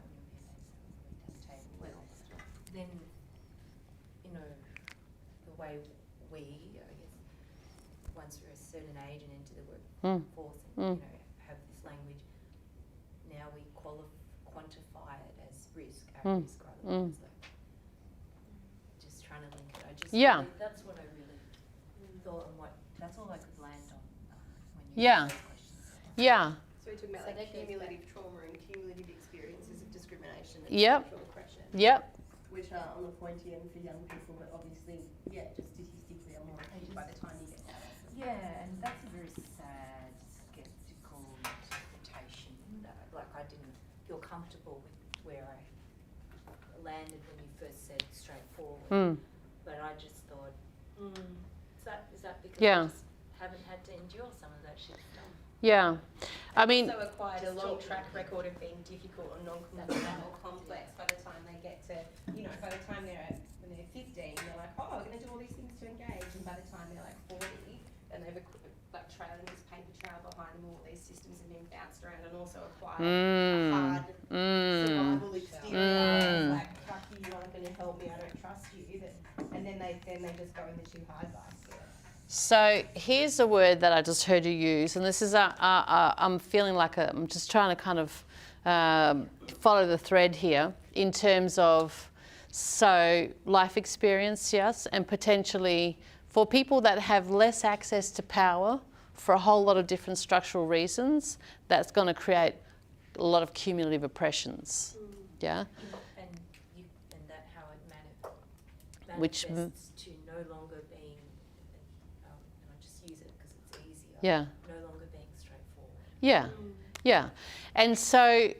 remember your name, so at the table. But then, the way we, I guess, once we're a certain age and into the workforce, and have this language, now we quantify it as risk, at risk, rather than just trying to link it. That's what I really thought, and that's all I could land on when you asked those questions. Yeah. So we're talking about So like that goes cumulative trauma and cumulative experiences of discrimination and Yep. sexual oppression. Yep. Which are on the pointy end for young people, but obviously, just statistically are more acute by the time you get out of it. Yeah, and that's a very sad, sceptical interpretation. Like, I didn't feel comfortable with where I landed when you first said straightforward. But I just thought, is that because I just haven't had to endure some of that shit stuff? Yeah. I mean... Also acquired a long track record of being difficult or non-complex or complex by the time they get to, by the time they're when they're 15, they're like, oh, we're going to do all these things to engage. And by the time they're like 40, then they've like trailing this paper trail behind them, all these systems have been bounced around and also acquired a hard survival exterior. Like, fuck you, you're not going to help me, I don't trust you. And then they just go in the too hard basket. So here's a word that I just heard you use, and this is I'm feeling like I'm just trying to kind of follow the thread here in terms of life experience, yes, and potentially for people that have less access to power for a whole lot of different structural reasons, that's going to create a lot of cumulative oppressions, yeah. And that how it Which manifests to no longer being, and I just use it because it's easier. Yeah. No longer being straightforward. Yeah, yeah. And so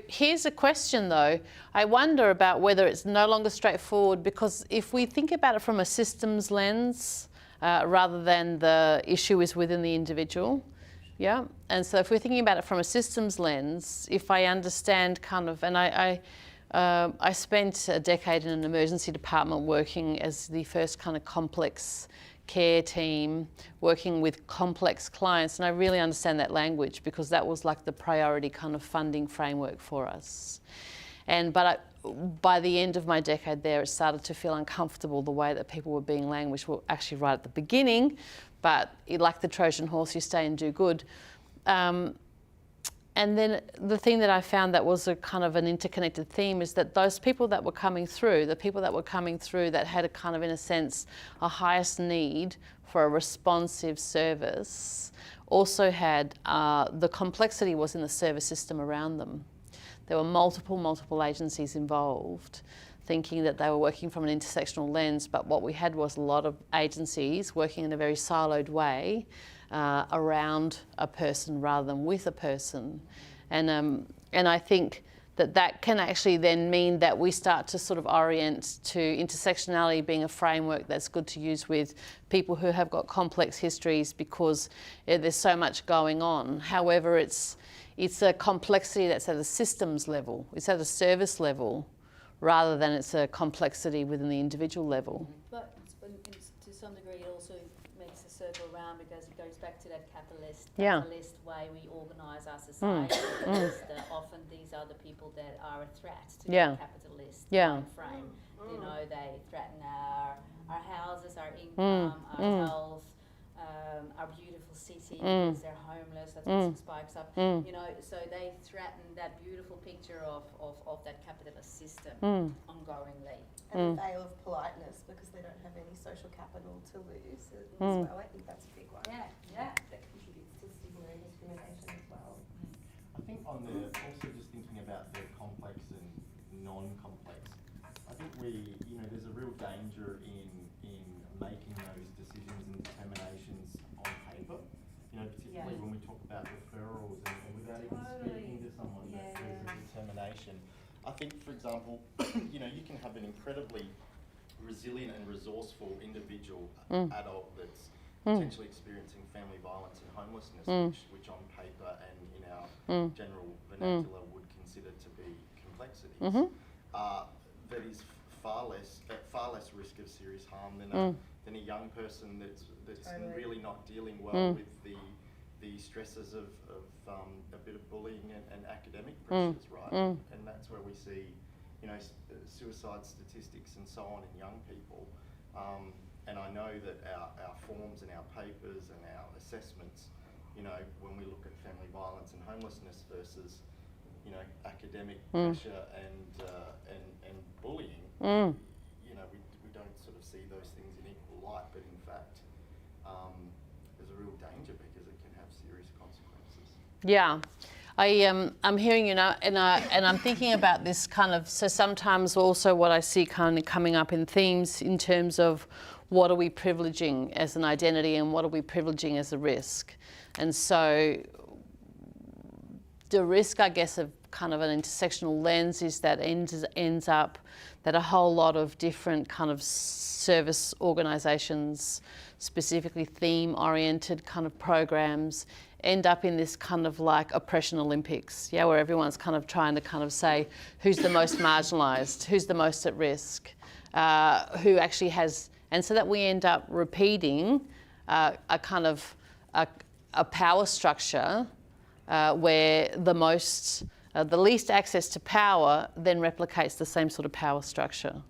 here's a question though. I wonder about whether it's no longer straightforward, because if we think about it from a systems lens, rather than the issue is within the individual, yeah. And so if we're thinking about it from a systems lens, if I understand kind of, and I spent a decade in an emergency department working as the first kind of complex care team, working with complex clients, and I really understand that language because that was like the priority kind of funding framework for us. But by the end of my decade there, it started to feel uncomfortable the way that people were being languished. Well, actually right at the beginning, but like the Trojan horse, you stay and do good. And then the thing that I found that was a kind of an interconnected theme is that those people that were coming through, the people that were coming through that had a kind of, in a sense, a highest need for a responsive service, also had, the complexity was in the service system around them. There were multiple agencies involved, thinking that they were working from an intersectional lens, but what we had was a lot of agencies working in a very siloed way around a person rather than with a person. And I think that can actually then mean that we start to sort of orient to intersectionality being a framework that's good to use with people who have got complex histories, because there's so much going on. However, it's a complexity that's at a systems level, it's at a service level, rather than it's a complexity within the individual level. But to some degree it also makes a circle around, because it goes back to that capitalist way we organise our society. Because often these are the people that are a threat to the capitalist mind frame. You know, they threaten our houses, our income, our health, our beautiful city, because they're homeless, that's what spikes up. You know, so they threaten that beautiful picture of that capitalist system ongoingly. And the veil of politeness, because they don't have any social capital to lose as well. I think that's a big one. Yeah. That contributes to stigma and discrimination as well. I think also just thinking about the complex and non-complex, I think there's a real danger in making those decisions and determinations on paper, particularly when we talk about referrals and without even speaking to someone, that there's a determination. I think, for example, you can have an incredibly resilient and resourceful individual adult that's potentially experiencing family violence and homelessness, which on paper and in our general vernacular would consider to be complexities, that is far less risk of serious harm than a young person that's really not dealing well with the stresses of a bit of bullying and academic pressures, right? And that's where we see, suicide statistics and so on in young people. And I know that our forms and our papers and our assessments, when we look at family violence and homelessness versus, academic pressure and bullying, we don't sort of see those things in equal light, but in fact, there's a real danger because it can have serious consequences. Yeah. I'm hearing you now, and I'm thinking about this kind of, so sometimes also what I see kind of coming up in themes in terms of what are we privileging as an identity and what are we privileging as a risk. And so the risk, I guess, of kind of an intersectional lens is that ends up that a whole lot of different kind of service organisations, specifically theme-oriented kind of programs, end up in this kind of like oppression Olympics, where everyone's kind of trying to kind of say who's the most marginalised, who's the most at risk, who actually has, and so that we end up repeating a kind of a power structure where the least access to power then replicates the same sort of power structure.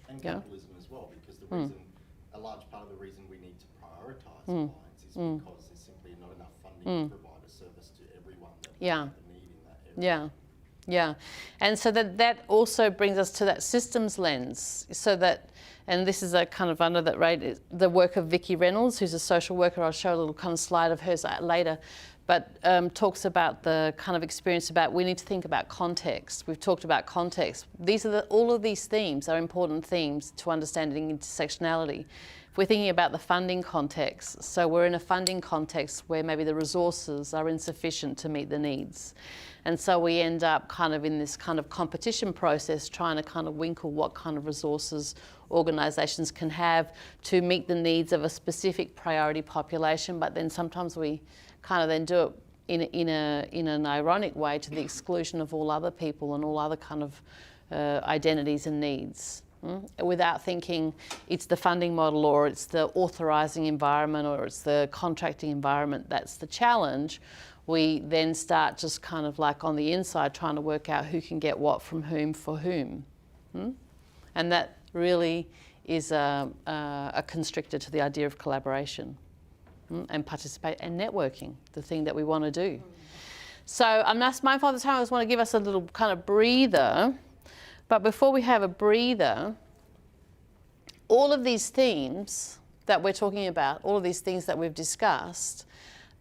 And capitalism as well, because the reason, a large part of the reason we need to prioritise clients is because there's simply not enough funding to provide a service to everyone that has the need in that area. Yeah. And so that also brings us to that systems lens, so that, and this is a kind of under that rate, the work of Vicky Reynolds, who's a social worker. I'll show a little kind of slide of hers later, but talks about the kind of experience about we need to think about context. We've talked about context. These are all of these themes are important themes to understanding intersectionality. If we're thinking about the funding context, so we're in a funding context where maybe the resources are insufficient to meet the needs. And so we end up kind of in this kind of competition process trying to kind of winkle what kind of resources organisations can have to meet the needs of a specific priority population, but then sometimes we kind of then do it in an ironic way to the exclusion of all other people and all other kind of identities and needs. Without thinking it's the funding model or it's the authorising environment or it's the contracting environment that's the challenge. We then start just kind of like on the inside trying to work out who can get what from whom for whom. And that really is a constrictor to the idea of collaboration and participate and networking, the thing that we want to do. So I'm not mindful of the time. I just want to give us a little kind of breather. But before we have a breather, all of these themes that we're talking about, all of these things that we've discussed,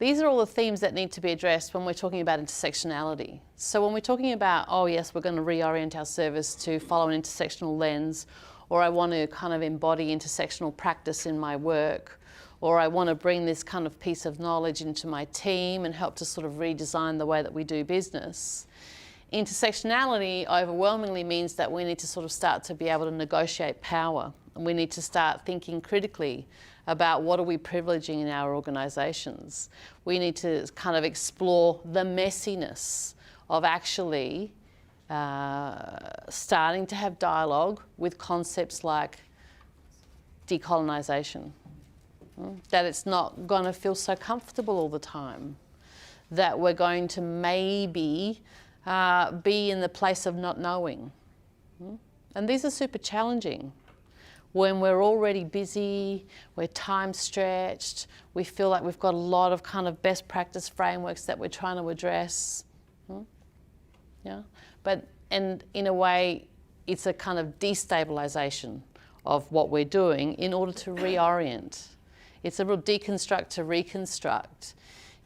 these are all the themes that need to be addressed when we're talking about intersectionality. So when we're talking about, oh yes, we're going to reorient our service to follow an intersectional lens, or I want to kind of embody intersectional practice in my work, or I want to bring this kind of piece of knowledge into my team and help to sort of redesign the way that we do business. Intersectionality overwhelmingly means that we need to sort of start to be able to negotiate power. And we need to start thinking critically about what are we privileging in our organisations. We need to kind of explore the messiness of actually starting to have dialogue with concepts like decolonisation. That it's not going to feel so comfortable all the time. That we're going to maybe be in the place of not knowing. And these are super challenging. When we're already busy, we're time stretched, we feel like we've got a lot of kind of best practice frameworks that we're trying to address. But, and in a way, it's a kind of destabilisation of what we're doing in order to reorient. It's a real deconstruct to reconstruct.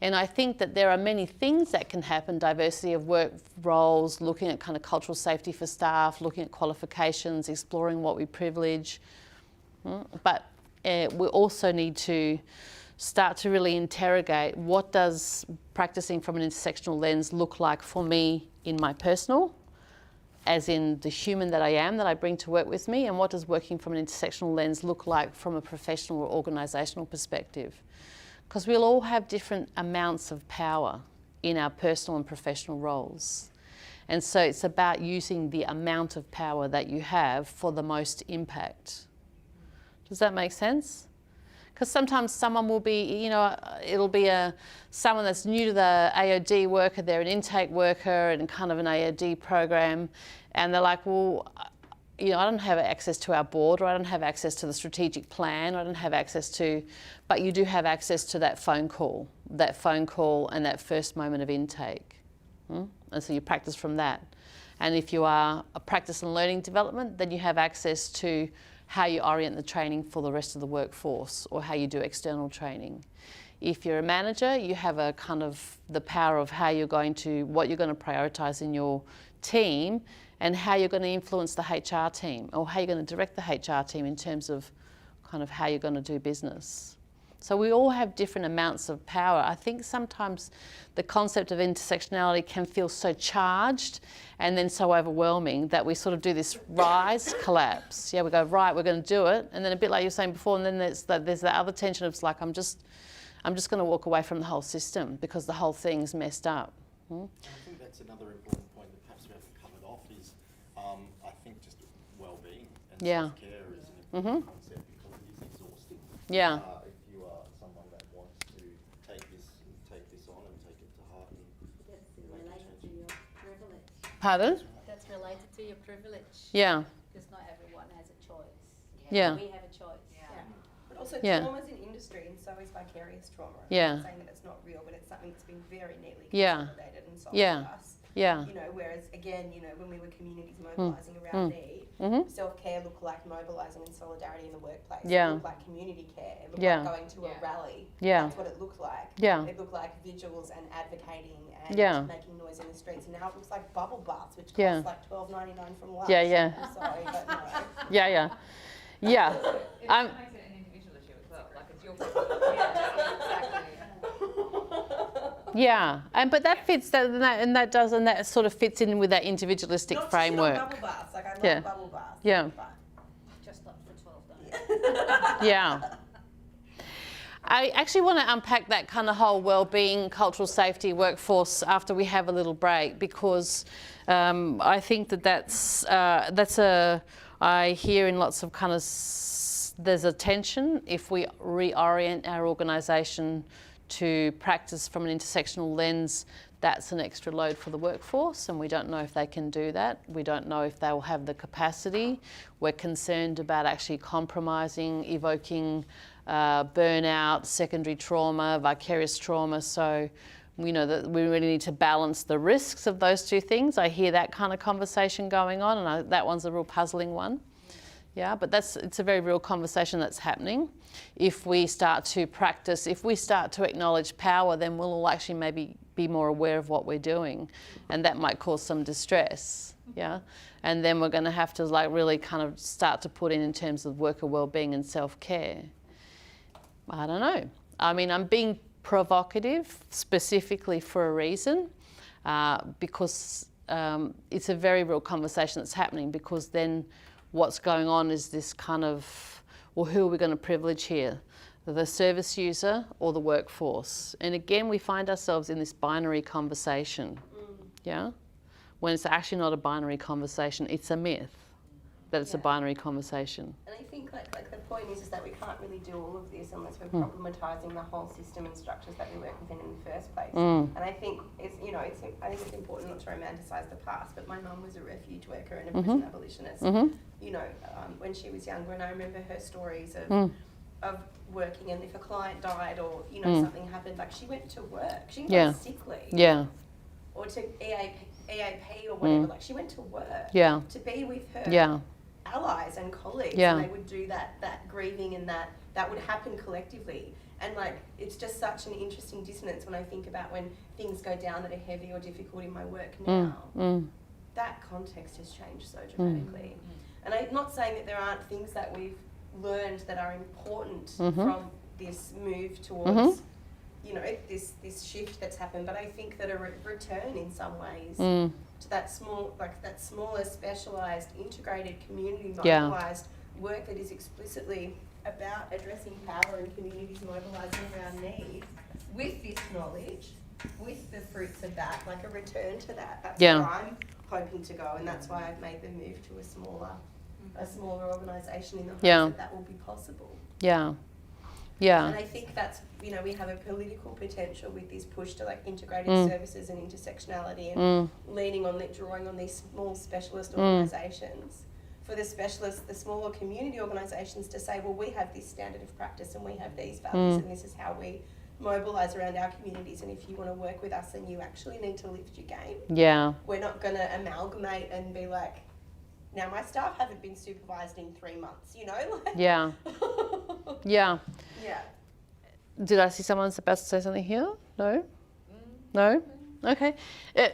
And I think that there are many things that can happen, diversity of work roles, looking at kind of cultural safety for staff, looking at qualifications, exploring what we privilege. But we also need to start to really interrogate what does practicing from an intersectional lens look like for me in my personal, as in the human that I am, that I bring to work with me, and what does working from an intersectional lens look like from a professional or organisational perspective. Because we'll all have different amounts of power in our personal and professional roles. And so it's about using the amount of power that you have for the most impact. Does that make sense? Because sometimes someone will be, it'll be someone that's new to the AOD worker, they're an intake worker and kind of an AOD program, and they're like, well, I don't have access to our board, or I don't have access to the strategic plan, or I don't have access to, but you do have access to that phone call and that first moment of intake. And so you practice from that. And if you are a practice and learning development, then you have access to how you orient the training for the rest of the workforce, or how you do external training. If you're a manager, you have a kind of the power of what you're going to prioritise in your team, and how you're going to influence the HR team, or how you're going to direct the HR team in terms of kind of how you're going to do business. So we all have different amounts of power. I think sometimes the concept of intersectionality can feel so charged and then so overwhelming that we sort of do this rise, collapse. We go, right, we're going to do it. And then a bit like you were saying before, and then there's that other tension of like, I'm I'm just going to walk away from the whole system because the whole thing's messed up. And I think that's another important point that perhaps we haven't covered off is, I think just well-being and self-care is an important concept because it is exhausting. Yeah. If you are someone that wants to take this on and take it to heart and That's related to your privilege. Pardon? That's related to your privilege. Yeah. Because not everyone has a choice. Yeah. We have a choice. But also Yeah. trauma's an industry and so is vicarious trauma. Yeah. I'm not saying that it's not real, but it's something that's been very neatly Yeah. consolidated and solved Yeah. for us. Yeah. You know, whereas again, you know, when we were communities mobilising around need, self-care looked like mobilising in solidarity in the workplace. Yeah. It looked like community care. It looked Yeah. like going to a rally. Yeah. That's what it looked like. Yeah. It looked like vigils and advocating and Yeah. making noise in the streets. And now it looks like bubble baths, which cost Yeah. like $12.99 from lunch. Yeah, yeah. I'm sorry, but no. Yeah, yeah. Yeah. It I'm, makes it an individual issue as well, like it's your problem. Yeah, exactly. yeah. But that fits that sort of fits in with that individualistic Not framework. Not bubble baths. Like I love Yeah. bubble baths. Yeah. But Just not for $12. Yeah. I actually want to unpack that kind of whole well-being, cultural safety, workforce after we have a little break because I think that's I hear in lots of kind of there's a tension if we reorient our organisation to practice from an intersectional lens. That's an extra load for the workforce and we don't know if they can do that. We don't know if they will have the capacity. We're concerned about actually compromising, evoking burnout, secondary trauma, vicarious trauma. So, you know, that we really need to balance the risks of those two things. I hear that kind of conversation going on and that one's a real puzzling one. Yeah, but it's a very real conversation that's happening. If we start to practice, if we start to acknowledge power, then we'll all actually maybe be more aware of what we're doing and that might cause some distress, yeah? And then we're going to have to like really kind of start to put in terms of worker well-being and self-care. I don't know. I mean, I'm being provocative specifically for a reason because it's a very real conversation that's happening because then what's going on is this kind of, well, who are we going to privilege here? The service user or the workforce? And again, we find ourselves in this binary conversation, yeah? When it's actually not a binary conversation, it's a myth that it's a binary conversation. And I think like the point is that we can't really do all of this unless we're problematizing the whole system and structures that we work within in the first place. And I think it's I think it's important not to romanticize the past. But my mum was a refuge worker and a prison abolitionist. You know, when she was younger, and I remember her stories of working, and if a client died or you know something happened, like she went to work. She didn't go sick leave. Yeah. Or to EAP or whatever. Like she went to work. Yeah. To be with her. Yeah. Allies and colleagues, Yeah. and they would do that grieving, and that would happen collectively. And like it's just such an interesting dissonance when I think about when things go down that are heavy or difficult in my work now. That context has changed so dramatically. And I'm not saying that there aren't things that we've learned that are important from this move towards you know this shift that's happened, but I think that a return in some ways to that smaller, specialised, integrated, community mobilised work that is explicitly about addressing power and communities mobilising around need with this knowledge, with the fruits of that, like a return to that. That's where I'm hoping to go, and that's why I've made the move to a smaller organisation in the hope that will be possible. Yeah. Yeah. And I think that's, you know, we have a political potential with this push to like integrated services and intersectionality and leaning on drawing on these small specialist organisations for the specialists, the smaller community organisations to say, well, we have this standard of practice and we have these values and this is how we mobilise around our communities, and if you want to work with us, then you actually need to lift your game. Yeah. We're not going to amalgamate and be like, now my staff haven't been supervised in 3 months, you know? Like Yeah. Yeah. Yeah. Did I see someone's about to say something here? No? No? Okay.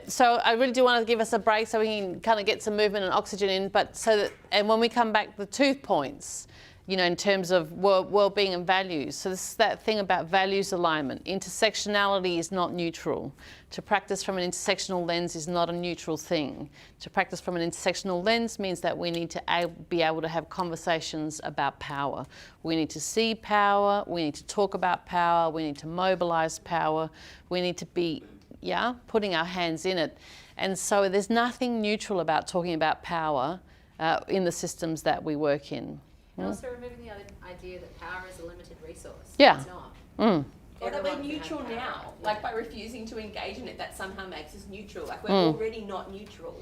So I really do want to give us a break so we can kind of get some movement and oxygen in, but so that, and when we come back, the 2 points, you know, in terms of well-being and values. So this is that thing about values alignment. Intersectionality is not neutral. To practice from an intersectional lens is not a neutral thing. To practice from an intersectional lens means that we need to be able to have conversations about power. We need to see power, we need to talk about power, we need to mobilise power, we need to be, putting our hands in it. And so there's nothing neutral about talking about power in the systems that we work in. And also removing the idea that power is a limited resource. Yeah. It's not. Or that we're Everyone can neutral have power. now. Like by refusing to engage in it, that somehow makes us neutral. Like we're already not neutral.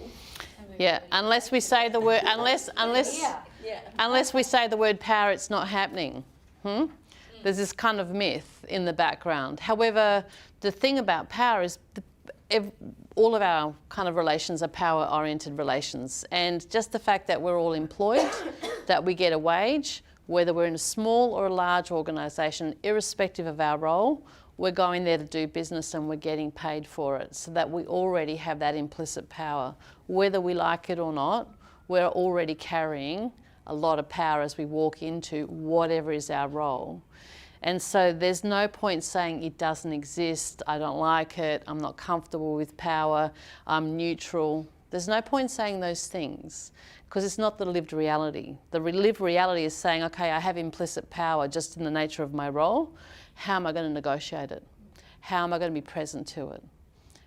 Yeah, unless we say the word, unless we say the word power, it's not happening. There's this kind of myth in the background. However, the thing about power is all of our kind of relations are power-oriented relations. And just the fact that we're all employed, that we get a wage, whether we're in a small or a large organisation, irrespective of our role, we're going there to do business and we're getting paid for it, so that we already have that implicit power. Whether we like it or not, we're already carrying a lot of power as we walk into whatever is our role. And so there's no point saying it doesn't exist, I don't like it, I'm not comfortable with power, I'm neutral. There's no point saying those things, because it's not the lived reality. The lived reality is saying, okay, I have implicit power just in the nature of my role. How am I going to negotiate it? How am I going to be present to it?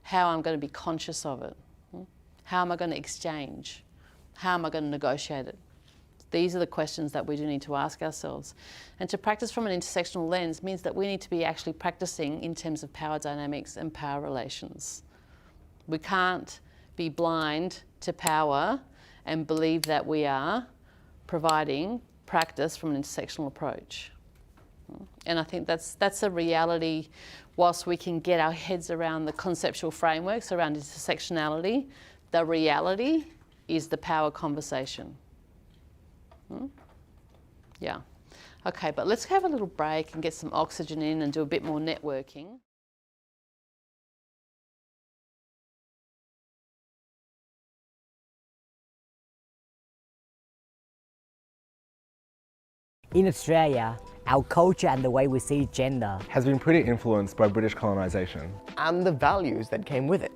How am I going to be conscious of it? How am I going to exchange? How am I going to negotiate it? These are the questions that we do need to ask ourselves. And to practice from an intersectional lens means that we need to be actually practicing in terms of power dynamics and power relations. We can't be blind to power and believe that we are providing practice from an intersectional approach. And I think that's a reality. Whilst we can get our heads around the conceptual frameworks around intersectionality, the reality is the power conversation. Yeah. Okay, but let's have a little break and get some oxygen in and do a bit more networking. In Australia, our culture and the way we see gender has been pretty influenced by British colonisation. And the values that came with it.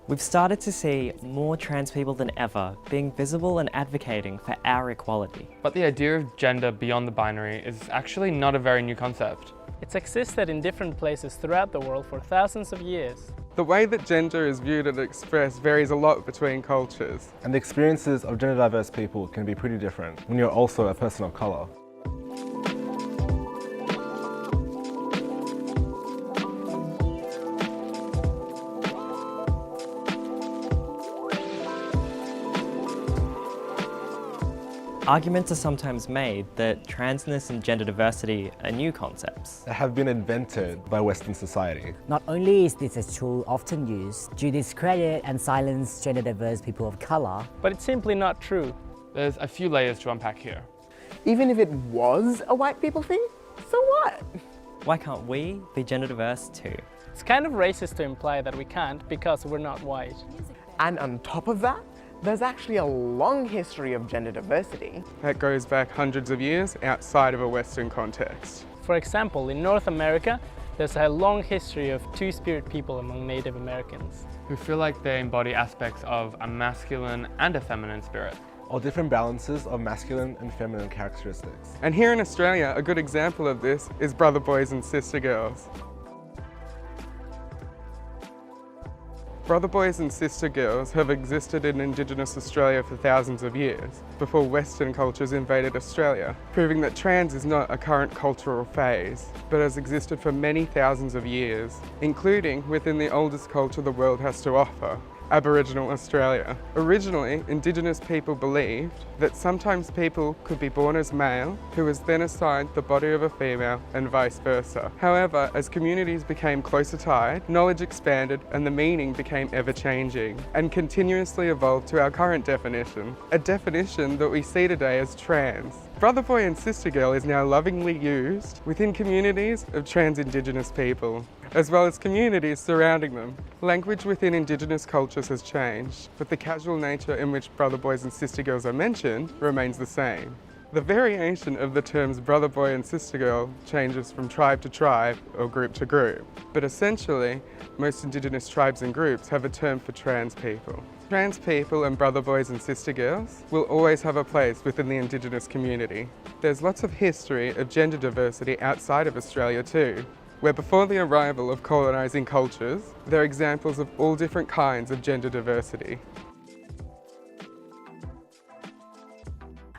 We've started to see more trans people than ever being visible and advocating for our equality. But the idea of gender beyond the binary is actually not a very new concept. It's existed in different places throughout the world for thousands of years. The way that gender is viewed and expressed varies a lot between cultures. And the experiences of gender diverse people can be pretty different when you're also a person of colour. Arguments are sometimes made that transness and gender diversity are new concepts that have been invented by Western society. Not only is this a tool often used to discredit and silence gender diverse people of colour, but it's simply not true. There's a few layers to unpack here. Even if it was a white people thing, so what? Why can't we be gender diverse too? It's kind of racist to imply that we can't because we're not white. And on top of that, there's actually a long history of gender diversity. That goes back hundreds of years outside of a Western context. For example, in North America, there's a long history of two-spirit people among Native Americans. Who feel like they embody aspects of a masculine and a feminine spirit. Or different balances of masculine and feminine characteristics. And here in Australia, a good example of this is brother boys and sister girls. Brother boys and sister girls have existed in Indigenous Australia for thousands of years, before Western cultures invaded Australia, proving that trans is not a current cultural phase, but has existed for many thousands of years, including within the oldest culture the world has to offer, Aboriginal Australia. Originally, Indigenous people believed that sometimes people could be born as male, who was then assigned the body of a female, and vice versa. However, as communities became closer tied, knowledge expanded and the meaning became ever-changing, and continuously evolved to our current definition, a definition that we see today as trans. Brother boy and sister girl is now lovingly used within communities of trans Indigenous people, as well as communities surrounding them. Language within Indigenous cultures has changed, but the casual nature in which brother boys and sister girls are mentioned remains the same. The variation of the terms brother boy and sister girl changes from tribe to tribe or group to group, but essentially most Indigenous tribes and groups have a term for trans people. Trans people and brother boys and sister girls will always have a place within the Indigenous community. There's lots of history of gender diversity outside of Australia too, where before the arrival of colonising cultures, there are examples of all different kinds of gender diversity.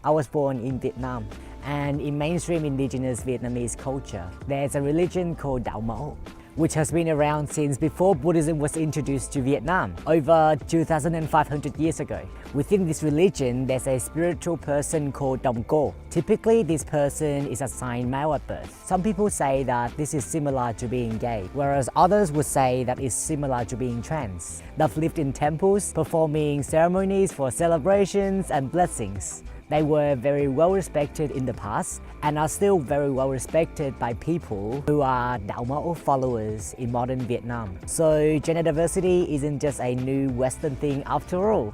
I was born in Vietnam, and in mainstream Indigenous Vietnamese culture, there's a religion called Đạo Mẫu, which has been around since before Buddhism was introduced to Vietnam, over 2,500 years ago. Within this religion, there's a spiritual person called Đồng Cô. Typically, this person is assigned male at birth. Some people say that this is similar to being gay, whereas others would say that it's similar to being trans. They've lived in temples, performing ceremonies for celebrations and blessings. They were very well respected in the past and are still very well respected by people who are Đạo Mẫu followers in modern Vietnam. So gender diversity isn't just a new Western thing after all.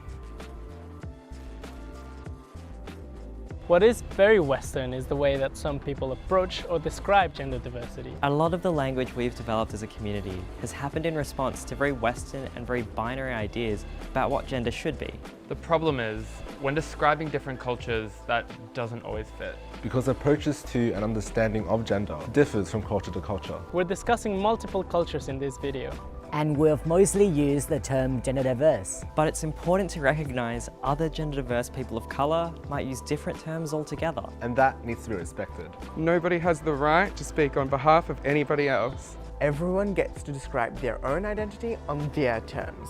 What is very Western is the way that some people approach or describe gender diversity. A lot of the language we've developed as a community has happened in response to very Western and very binary ideas about what gender should be. The problem is, when describing different cultures, that doesn't always fit. Because approaches to an understanding of gender differs from culture to culture. We're discussing multiple cultures in this video. And we've mostly used the term gender diverse. But it's important to recognise other gender diverse people of colour might use different terms altogether. And that needs to be respected. Nobody has the right to speak on behalf of anybody else. Everyone gets to describe their own identity on their terms.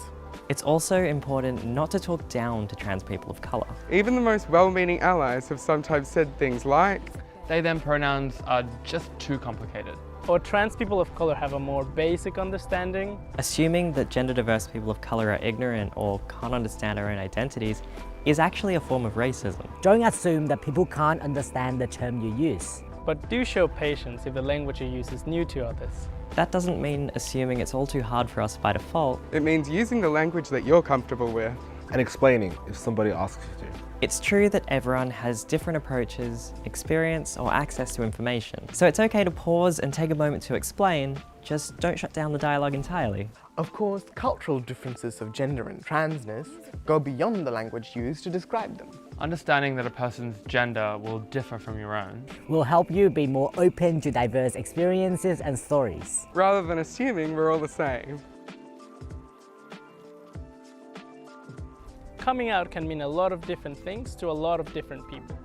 It's also important not to talk down to trans people of colour. Even the most well-meaning allies have sometimes said things like, They them pronouns are just too complicated. Or trans people of colour have a more basic understanding. Assuming that gender diverse people of colour are ignorant or can't understand our own identities is actually a form of racism. Don't assume that people can't understand the term you use. But do show patience if the language you use is new to others. That doesn't mean assuming it's all too hard for us by default. It means using the language that you're comfortable with. And explaining if somebody asks you to. It's true that everyone has different approaches, experience, or access to information. So it's okay to pause and take a moment to explain, just don't shut down the dialogue entirely. Of course, cultural differences of gender and transness go beyond the language used to describe them. Understanding that a person's gender will differ from your own will help you be more open to diverse experiences and stories. Rather than assuming we're all the same. Coming out can mean a lot of different things to a lot of different people.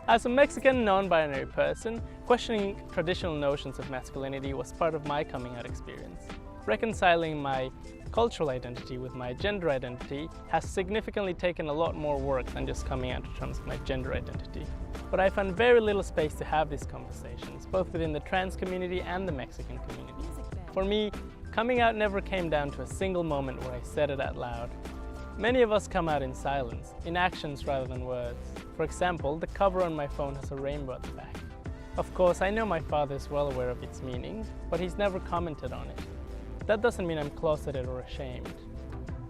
As a Mexican non-binary person, questioning traditional notions of masculinity was part of my coming out experience. Reconciling my cultural identity with my gender identity has significantly taken a lot more work than just coming out in terms of my gender identity. But I found very little space to have these conversations, both within the trans community and the Mexican community. For me, coming out never came down to a single moment where I said it out loud. Many of us come out in silence, in actions rather than words. For example, the cover on my phone has a rainbow at the back. Of course, I know my father is well aware of its meaning, but he's never commented on it. That doesn't mean I'm closeted or ashamed.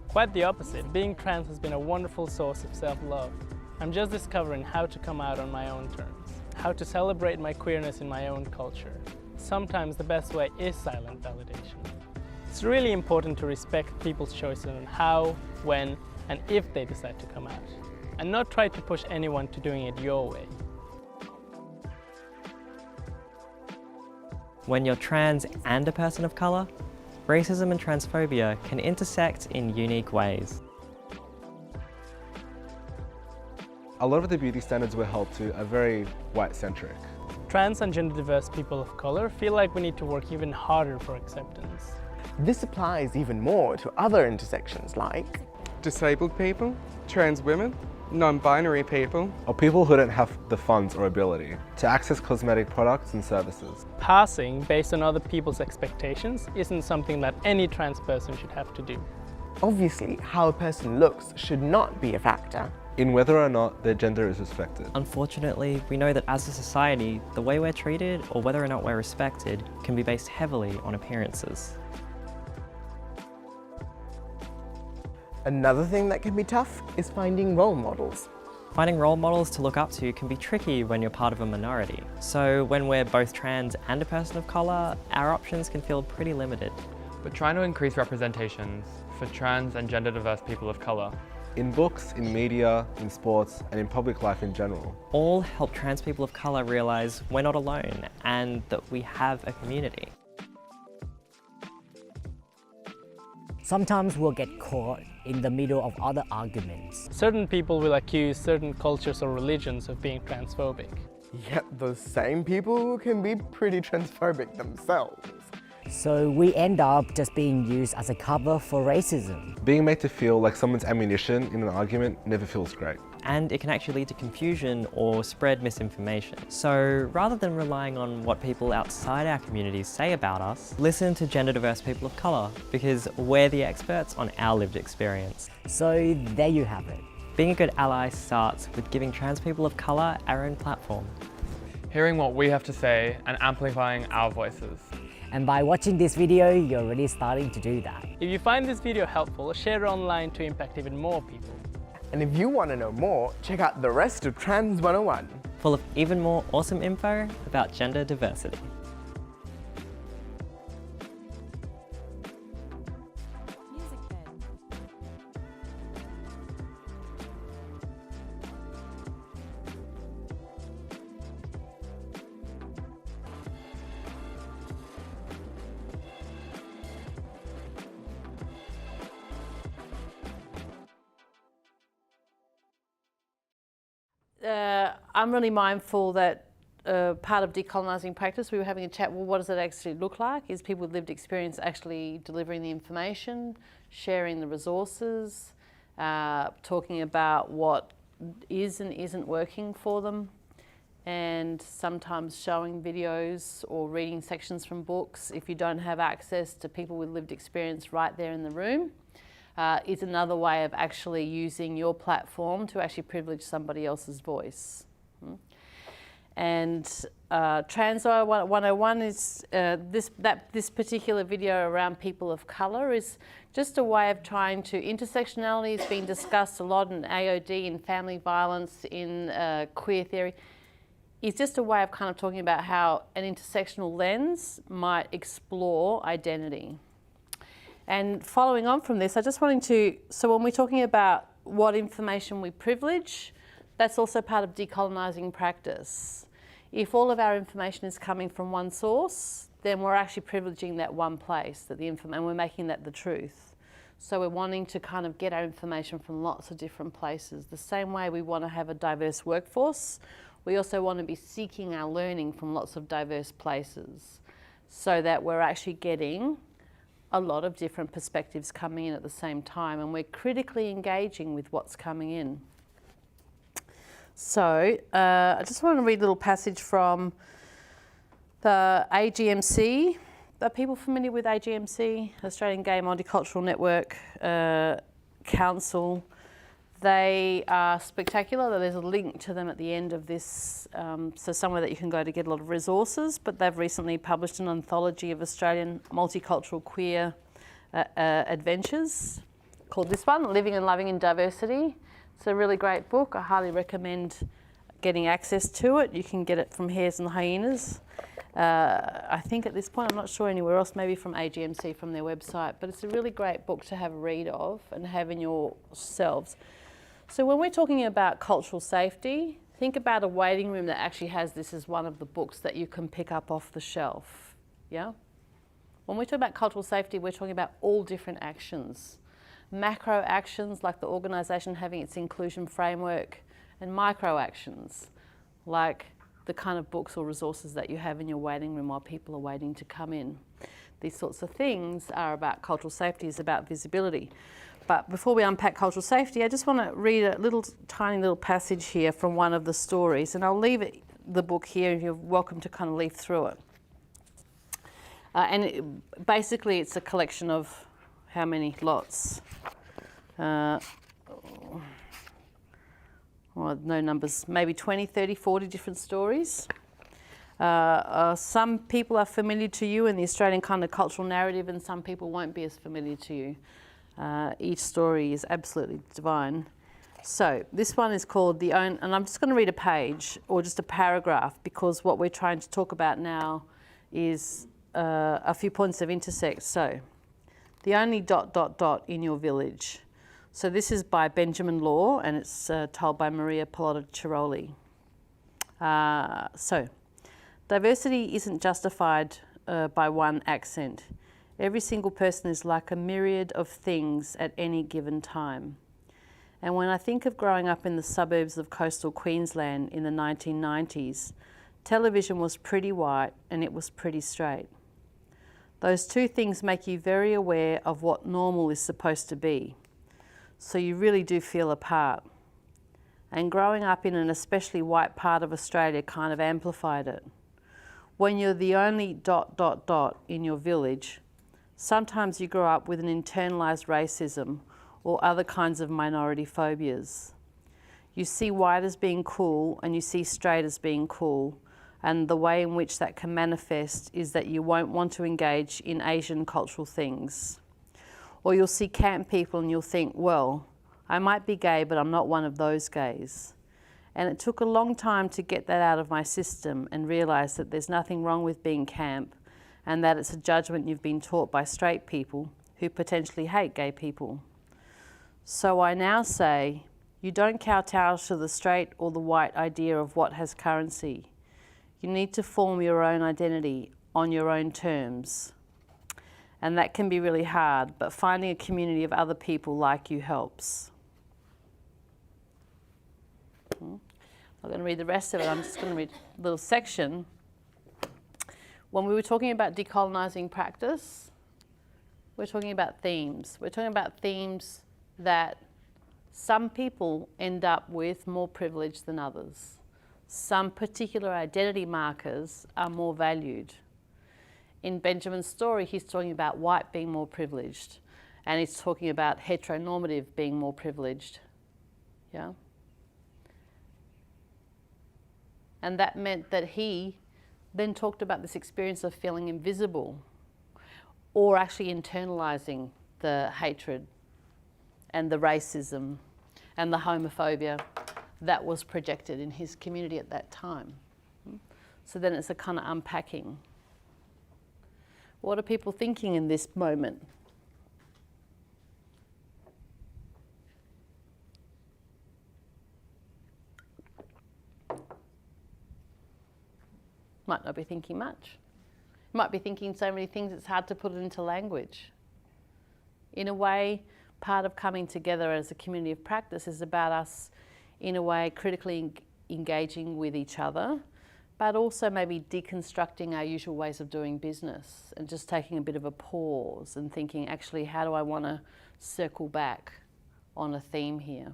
Quite the opposite, being trans has been a wonderful source of self-love. I'm just discovering how to come out on my own terms, how to celebrate my queerness in my own culture. Sometimes the best way is silent validation. It's really important to respect people's choices on how, when, and if they decide to come out, and not try to push anyone to doing it your way. When you're trans and a person of colour, racism and transphobia can intersect in unique ways. A lot of the beauty standards we're held to are very white-centric. Trans and gender diverse people of colour feel like we need to work even harder for acceptance. This applies even more to other intersections like disabled people, trans women, non-binary people, or people who don't have the funds or ability to access cosmetic products and services. Passing based on other people's expectations isn't something that any trans person should have to do. Obviously, how a person looks should not be a factor in whether or not their gender is respected. Unfortunately, we know that as a society, the way we're treated or whether or not we're respected can be based heavily on appearances. Another thing that can be tough is finding role models. Finding role models to look up to can be tricky when you're part of a minority. So when we're both trans and a person of colour, our options can feel pretty limited. But trying to increase representations for trans and gender diverse people of colour. In books, in media, in sports, and in public life in general. All help trans people of colour realise we're not alone and that we have a community. Sometimes we'll get caught in the middle of other arguments. Certain people will accuse certain cultures or religions of being transphobic. Yet those same people can be pretty transphobic themselves. So we end up just being used as a cover for racism. Being made to feel like someone's ammunition in an argument never feels great. And it can actually lead to confusion or spread misinformation. So rather than relying on what people outside our communities say about us, listen to gender diverse people of colour, because we're the experts on our lived experience. So there you have it. Being a good ally starts with giving trans people of colour our own platform. Hearing what we have to say and amplifying our voices. And by watching this video, you're already starting to do that. If you find this video helpful, share it online to impact even more people. And if you want to know more, check out the rest of Trans 101. Full of even more awesome info about gender diversity. I'm really mindful that part of decolonising practice, we were having a chat, well, what does it actually look like? Is people with lived experience actually delivering the information, sharing the resources, talking about what is and isn't working for them, and sometimes showing videos or reading sections from books if you don't have access to people with lived experience right there in the room. Is another way of actually using your platform to actually privilege somebody else's voice. And Trans 101 is this particular video around people of colour is just a way of trying to, intersectionality is being discussed a lot in AOD, in family violence, in queer theory. It's just a way of kind of talking about how an intersectional lens might explore identity. And following on from this, I just wanted to, so when we're talking about what information we privilege, that's also part of decolonising practice. If all of our information is coming from one source, then we're actually privileging that one place, that and we're making that the truth. So we're wanting to kind of get our information from lots of different places. The same way we want to have a diverse workforce, we also want to be seeking our learning from lots of diverse places so that we're actually getting a lot of different perspectives coming in at the same time, and we're critically engaging with what's coming in. So I just want to read a little passage from the AGMC. Are people familiar with AGMC, Australian Gay Multicultural Network Council? They are spectacular. There's a link to them at the end of this, so somewhere that you can go to get a lot of resources, but they've recently published an anthology of Australian multicultural queer adventures called this one, Living and Loving in Diversity. It's a really great book. I highly recommend getting access to it. You can get it from Hares and Hyenas. I think at this point, I'm not sure anywhere else, maybe from AGMC, from their website, but it's a really great book to have a read of and have in yourselves. So when we're talking about cultural safety, think about a waiting room that actually has this as one of the books that you can pick up off the shelf, yeah? When we talk about cultural safety, we're talking about all different actions. Macro actions, like the organisation having its inclusion framework, and micro actions, like the kind of books or resources that you have in your waiting room while people are waiting to come in. These sorts of things are about cultural safety, is about visibility. But before we unpack cultural safety, I just want to read a tiny little passage here from one of the stories, and I'll leave the book here, and you're welcome to kind of leaf through it. Basically, it's a collection of how many lots? Well, no numbers, maybe 20, 30, 40 different stories. Some people are familiar to you in the Australian kind of cultural narrative, and some people won't be as familiar to you. Each story is absolutely divine. So this one is called the own, and I'm just going to read a page or just a paragraph, because what we're trying to talk about now is a few points of intersect. So, the only ... in your village. So this is by Benjamin Law, and it's told by Maria Pallotta Ciroli. So, diversity isn't justified by one accent. Every single person is like a myriad of things at any given time. And when I think of growing up in the suburbs of coastal Queensland in the 1990s, television was pretty white and it was pretty straight. Those two things make you very aware of what normal is supposed to be. So you really do feel apart. And growing up in an especially white part of Australia kind of amplified it. When you're the only ... in your village, sometimes you grow up with an internalised racism or other kinds of minority phobias. You see white as being cool and you see straight as being cool, and the way in which that can manifest is that you won't want to engage in Asian cultural things. Or you'll see camp people and you'll think, well, I might be gay, but I'm not one of those gays. And it took a long time to get that out of my system and realise that there's nothing wrong with being camp, and that it's a judgment you've been taught by straight people who potentially hate gay people. So I now say, you don't kowtow to the straight or the white idea of what has currency. You need to form your own identity on your own terms. And that can be really hard, but finding a community of other people like you helps. I'm not going to read the rest of it, I'm just going to read a little section. When we were talking about decolonising practice, we're talking about themes. We're talking about themes that some people end up with more privilege than others. Some particular identity markers are more valued. In Benjamin's story, he's talking about white being more privileged, and he's talking about heteronormative being more privileged. Yeah? And that meant that he then talked about this experience of feeling invisible, or actually internalising the hatred and the racism and the homophobia that was projected in his community at that time. So then it's a kind of unpacking. What are people thinking in this moment? Might not be thinking much. Might be thinking so many things it's hard to put it into language. In a way, part of coming together as a community of practice is about us, in a way, critically engaging with each other, but also maybe deconstructing our usual ways of doing business and just taking a bit of a pause and thinking, actually, how do I want to circle back on a theme here?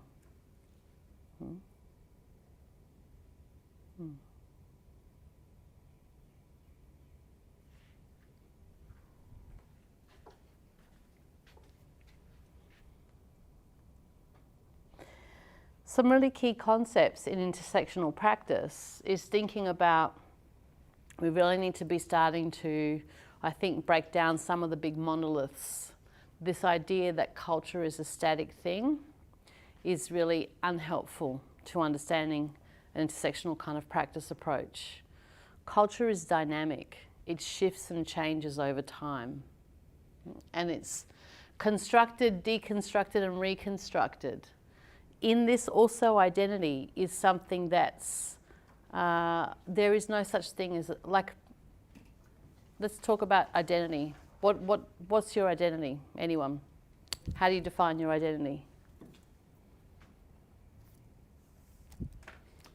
Some really key concepts in intersectional practice is thinking about, we really need to be starting to, I think, break down some of the big monoliths. This idea that culture is a static thing is really unhelpful to understanding an intersectional kind of practice approach. Culture is dynamic. It shifts and changes over time. And it's constructed, deconstructed, and reconstructed. In this also, identity is something that's, there is no such thing as, like, let's talk about identity. What's your identity? Anyone? How do you define your identity?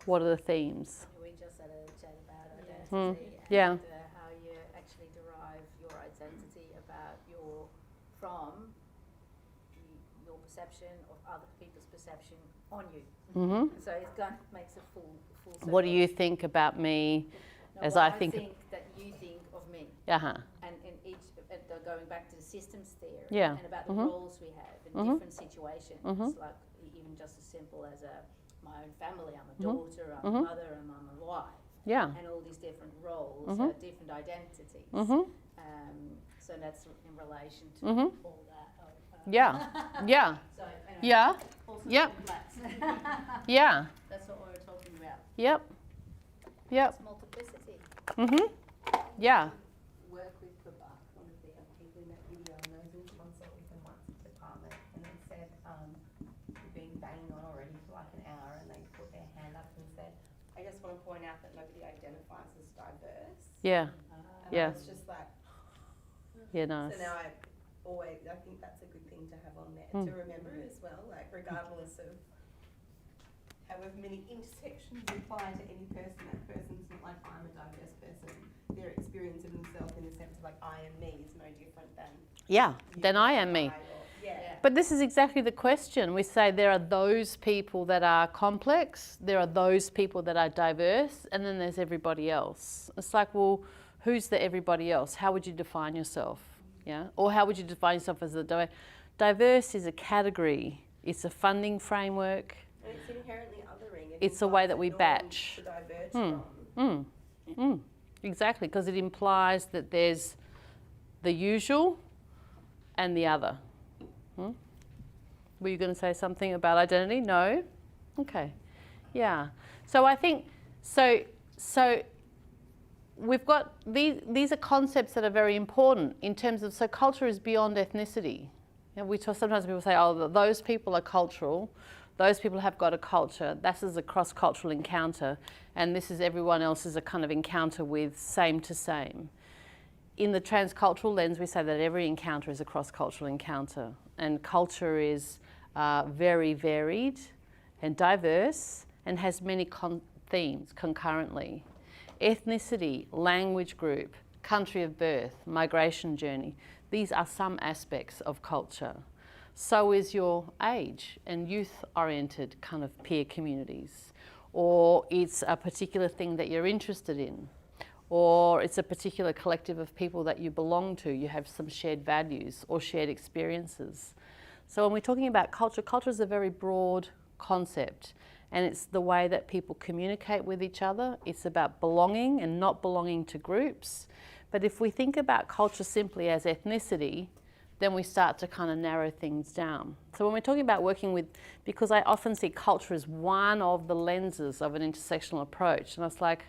What are the themes? We just had a chat about identity Yeah. and how you actually derive your identity from your perception of other people's perception on you. So it kind of makes a full circle. What do you think about me as I think that you think of me. Uh-huh. And in each, going back to the systems theory, Yeah. and about the roles we have in different situations, like even just as simple as my own family, I'm a daughter, I'm a mother, and I'm a wife. Yeah. And all these different roles have different identities. So that's in relation to all that, Yeah. Yeah. So, Yeah. also Yep. complex. Yeah. That's what we're talking about. Yep. Yep. It's multiplicity. Mhm. Yeah. Work with the one of the people in that video, and I was in consult with them once at the department, and they said, we've been banging on already for like an hour, and they put their hand up and said, I just want to point out that nobody identifies as diverse. Yeah. And Yeah. I was just like, Yeah, nice. so now I think that's a good thing to have on there to remember as well, like regardless of however many intersections apply to any person, that person's not like, I'm a diverse person. Their experience of themselves in the sense of like, I am me is no different than Then I am me. But this is exactly the question. We say there are those people that are complex, there are those people that are diverse, and then there's everybody else. It's like, well, who's the everybody else? How would you define yourself? Yeah, or how would you define yourself as a diverse is a category. It's a funding framework. And it's inherently othering. It's a way that we batch. To diverge from. Exactly, because it implies that there's the usual and the other. Were you going to say something about identity? No? Okay. Yeah. So I think, so we've got, these are concepts that are very important in terms of, so culture is beyond ethnicity. You know, sometimes people say, oh, those people are cultural, those people have got a culture, this is a cross-cultural encounter, and this is everyone else's a kind of encounter with same to same. In the transcultural lens, we say that every encounter is a cross-cultural encounter, and culture is very varied and diverse and has many themes concurrently. Ethnicity, language group, country of birth, migration journey, these are some aspects of culture. So is your age and youth-oriented kind of peer communities, or it's a particular thing that you're interested in, or it's a particular collective of people that you belong to, you have some shared values or shared experiences. So when we're talking about culture, culture is a very broad concept, and it's the way that people communicate with each other. It's about belonging and not belonging to groups. But if we think about culture simply as ethnicity, then we start to kind of narrow things down. So when we're talking about working with, because I often see culture as one of the lenses of an intersectional approach, and I was like,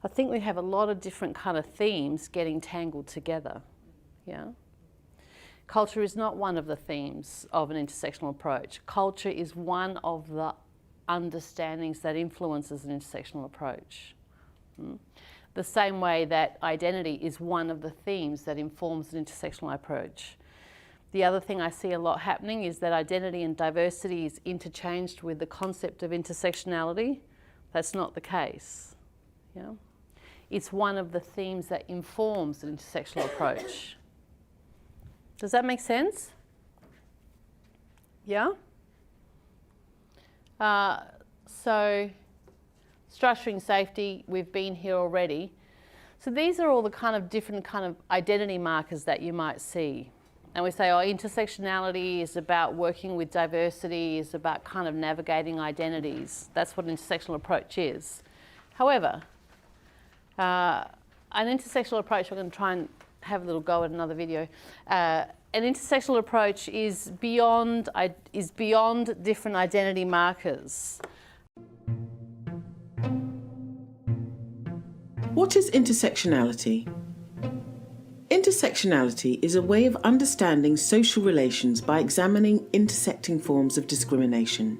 I think we have a lot of different kind of themes getting tangled together, yeah? Culture is not one of the themes of an intersectional approach. Culture is one of the understandings that influences an intersectional approach. The same way that identity is one of the themes that informs an intersectional approach. The other thing I see a lot happening is that identity and diversity is interchanged with the concept of intersectionality. That's not the case. Yeah? It's one of the themes that informs an intersectional approach. Does that make sense? Yeah? So, structuring safety, we've been here already. So these are all the kind of different kind of identity markers that you might see. And we say, oh, intersectionality is about working with diversity, is about kind of navigating identities. That's what an intersectional approach is. However, an intersectional approach, we're going to try and have a little go at another video. An intersectional approach is beyond different identity markers. What is intersectionality? Intersectionality is a way of understanding social relations by examining intersecting forms of discrimination.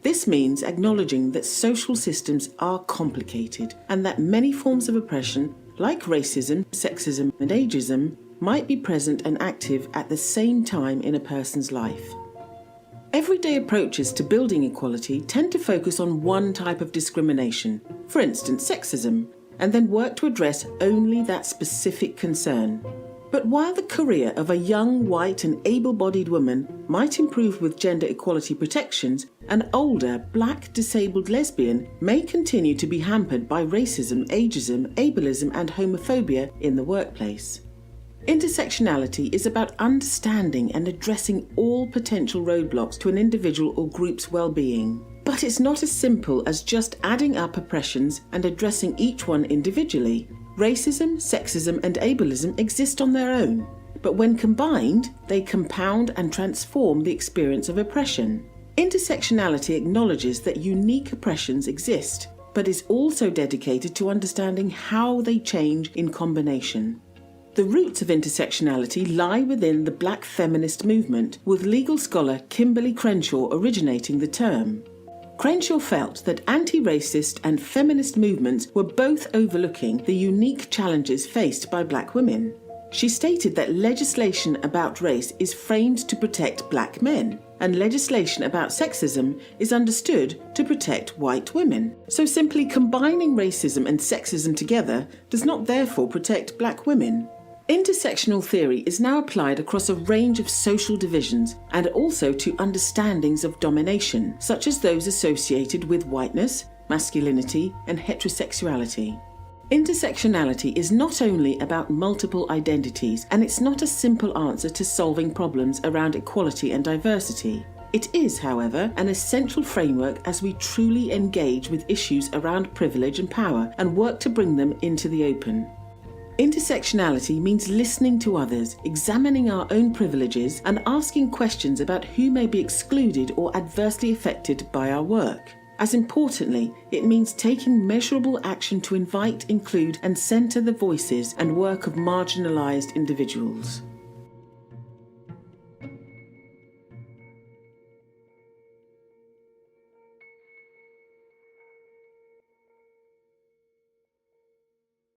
This means acknowledging that social systems are complicated and that many forms of oppression, like racism, sexism, and ageism, might be present and active at the same time in a person's life. Everyday approaches to building equality tend to focus on one type of discrimination, for instance sexism, and then work to address only that specific concern. But while the career of a young, white and able-bodied woman might improve with gender equality protections, an older, black, disabled lesbian may continue to be hampered by racism, ageism, ableism and homophobia in the workplace. Intersectionality is about understanding and addressing all potential roadblocks to an individual or group's well-being. But it's not as simple as just adding up oppressions and addressing each one individually. Racism, sexism and ableism exist on their own, but when combined, they compound and transform the experience of oppression. Intersectionality acknowledges that unique oppressions exist, but is also dedicated to understanding how they change in combination. The roots of intersectionality lie within the Black feminist movement, with legal scholar Kimberly Crenshaw originating the term. Crenshaw felt that anti-racist and feminist movements were both overlooking the unique challenges faced by Black women. She stated that legislation about race is framed to protect Black men, and legislation about sexism is understood to protect white women. So simply combining racism and sexism together does not therefore protect Black women. Intersectional theory is now applied across a range of social divisions and also to understandings of domination, such as those associated with whiteness, masculinity, and heterosexuality. Intersectionality is not only about multiple identities, and it's not a simple answer to solving problems around equality and diversity. It is, however, an essential framework as we truly engage with issues around privilege and power and work to bring them into the open. Intersectionality means listening to others, examining our own privileges, and asking questions about who may be excluded or adversely affected by our work. As importantly, it means taking measurable action to invite, include, and centre the voices and work of marginalised individuals.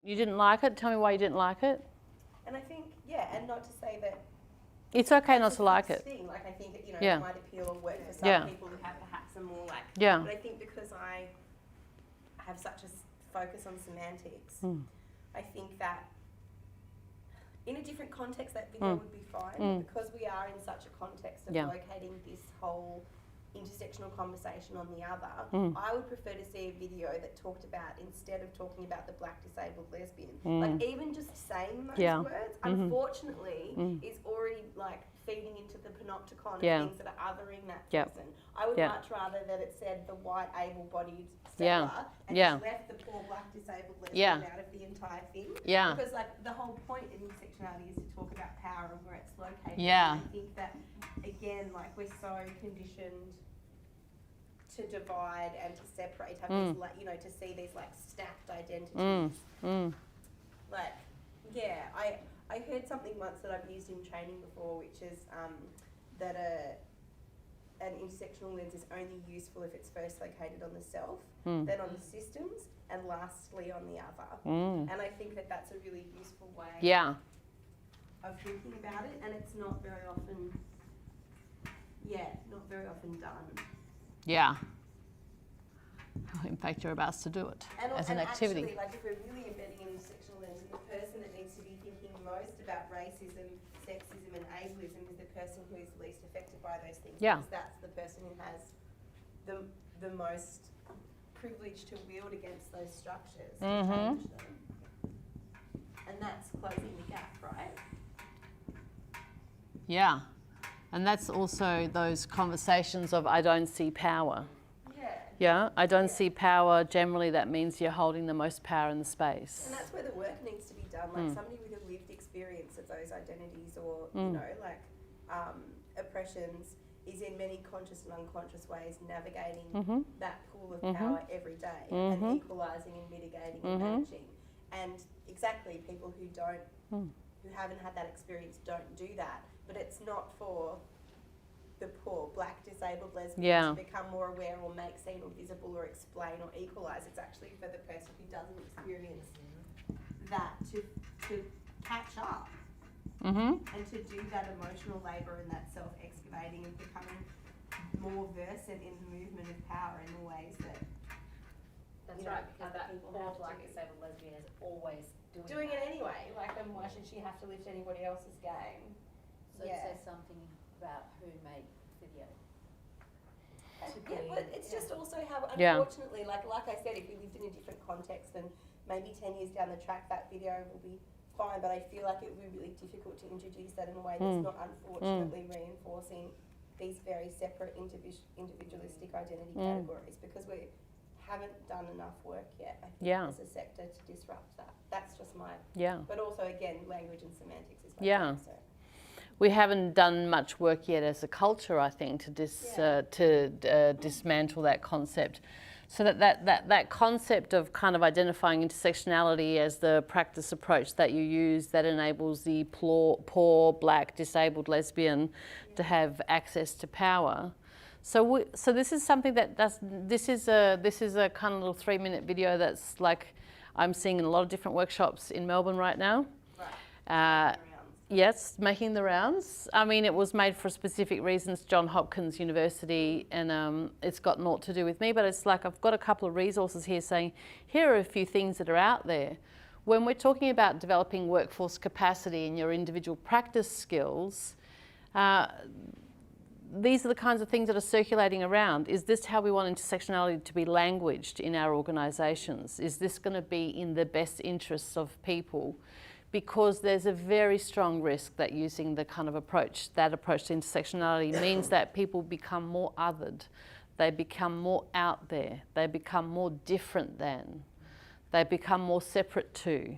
You didn't like it? Tell me why you didn't like it. And I think, yeah, and not to say that It's okay not to like it. thing. Like I think that, Yeah. it might appeal or work for some Yeah. people who have perhaps a more like. Yeah. But I think because I have such a focus on semantics, I think that in a different context that video would be fine. But because we are in such a context of Yeah. locating this whole intersectional conversation on the other, I would prefer to see a video that talked about, instead of talking about the Black disabled lesbian, like even just saying those words, unfortunately, is already like feeding into the panopticon of things that are othering that person. I would much rather that it said the white able-bodied Stella and just left the poor Black disabled lesbian out of the entire thing. Because like the whole point in intersectionality is to talk about power and where it's located. And I think that again, like we're so conditioned to divide and to separate, have these, like, to see these like stacked identities. Like, yeah, I heard something once that I've used in training before, which is that an intersectional lens is only useful if it's first located on the self, then on the systems, and lastly on the other. And I think that that's a really useful way of thinking about it, and it's not very often, done. Yeah. In fact, you're about to do it as an activity. Actually, like if we're really embedding an intersectional lens, the person that needs to be thinking most about racism, sexism, and ableism is the person who is least affected by those things. Yeah. Because that's the person who has the most privilege to wield against those structures to change them. And that's closing the gap, right? Yeah. And that's also those conversations of I don't see power. Yeah, I don't see power. Generally, that means you're holding the most power in the space. And that's where the work needs to be done. Like somebody with a lived experience of those identities or, oppressions is in many conscious and unconscious ways navigating that pool of power every day and equalising and mitigating and managing. And exactly, people who don't, who haven't had that experience don't do that. But it's not for the poor Black disabled lesbian to become more aware or make seen or visible or explain or equalise. It's actually for the person who doesn't experience that to catch up and to do that emotional labour and that self-excavating and becoming more versed in the movement of power in the ways that That's right, because that poor Black disabled lesbian is always doing it anyway. Like, then why should she have to lift anybody else's game? So it says something about who made the video. But it's just also how, unfortunately, like I said, if we lived in a different context, then maybe 10 years down the track, that video will be fine. But I feel like it would be really difficult to introduce that in a way that's not unfortunately reinforcing these very separate individualistic identity categories, because we haven't done enough work yet, I think, as a sector to disrupt that. That's just my... But also, again, language and semantics is my focus. we haven't done much work yet as a culture, I think, to dismantle that concept. So that concept of kind of identifying intersectionality as the practice approach that you use that enables the poor, black, disabled lesbian to have access to power. So this is something that this is a kind of little 3-minute video that's like I'm seeing in a lot of different workshops in Melbourne right now. Right. Yes, making the rounds. I mean, it was made for specific reasons, Johns Hopkins University, and it's got naught to do with me, but it's like I've got a couple of resources here saying, here are a few things that are out there. When we're talking about developing workforce capacity and your individual practice skills, these are the kinds of things that are circulating around. Is this how we want intersectionality to be languaged in our organisations? Is this going to be in the best interests of people? Because there's a very strong risk that using the kind of approach, that approach to intersectionality means that people become more othered. They become more out there. They become more different than. They become more separate to.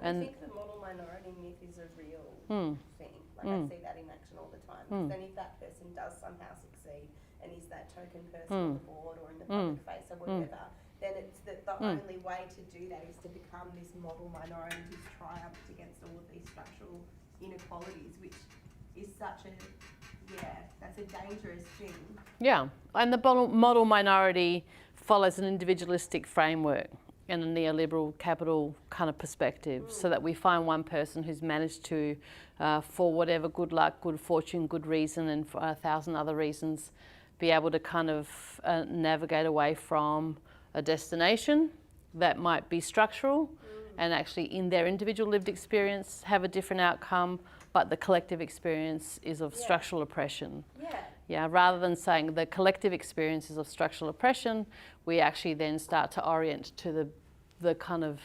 And I think the model minority myth is a real thing. Like I see that in action all the time. Because then if that person does somehow succeed and is that token person on the board or in the public face or whatever, then it's the only way to do that is to become this model minority who's triumphed against all of these structural inequalities, which is such a, that's a dangerous thing. Yeah, and the model minority follows an individualistic framework and a neoliberal capital kind of perspective, so that we find one person who's managed to, for whatever good luck, good fortune, good reason, and for 1,000 other reasons, be able to kind of navigate away from a destination that might be structural and actually in their individual lived experience have a different outcome, but the collective experience is of structural oppression. Yeah, rather than saying the collective experience is of structural oppression, we actually then start to orient to the kind of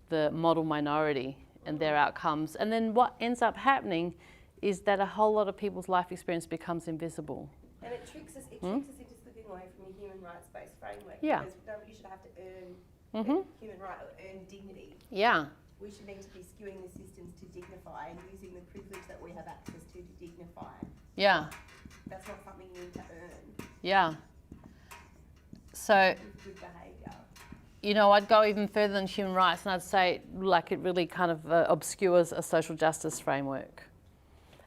the model minority and their outcomes. And then what ends up happening is that a whole lot of people's life experience becomes invisible. And it tricks us into slipping away from a human rights-based framework. Yeah. Because nobody should have to earn human right or earn dignity. Yeah. We should need to be skewing the systems to dignify and using the privilege that we have access to dignify. Yeah. That's not something you need to earn. Yeah. So, Good behaviour. you know, I'd go even further than human rights, and I'd say like it really kind of obscures a social justice framework.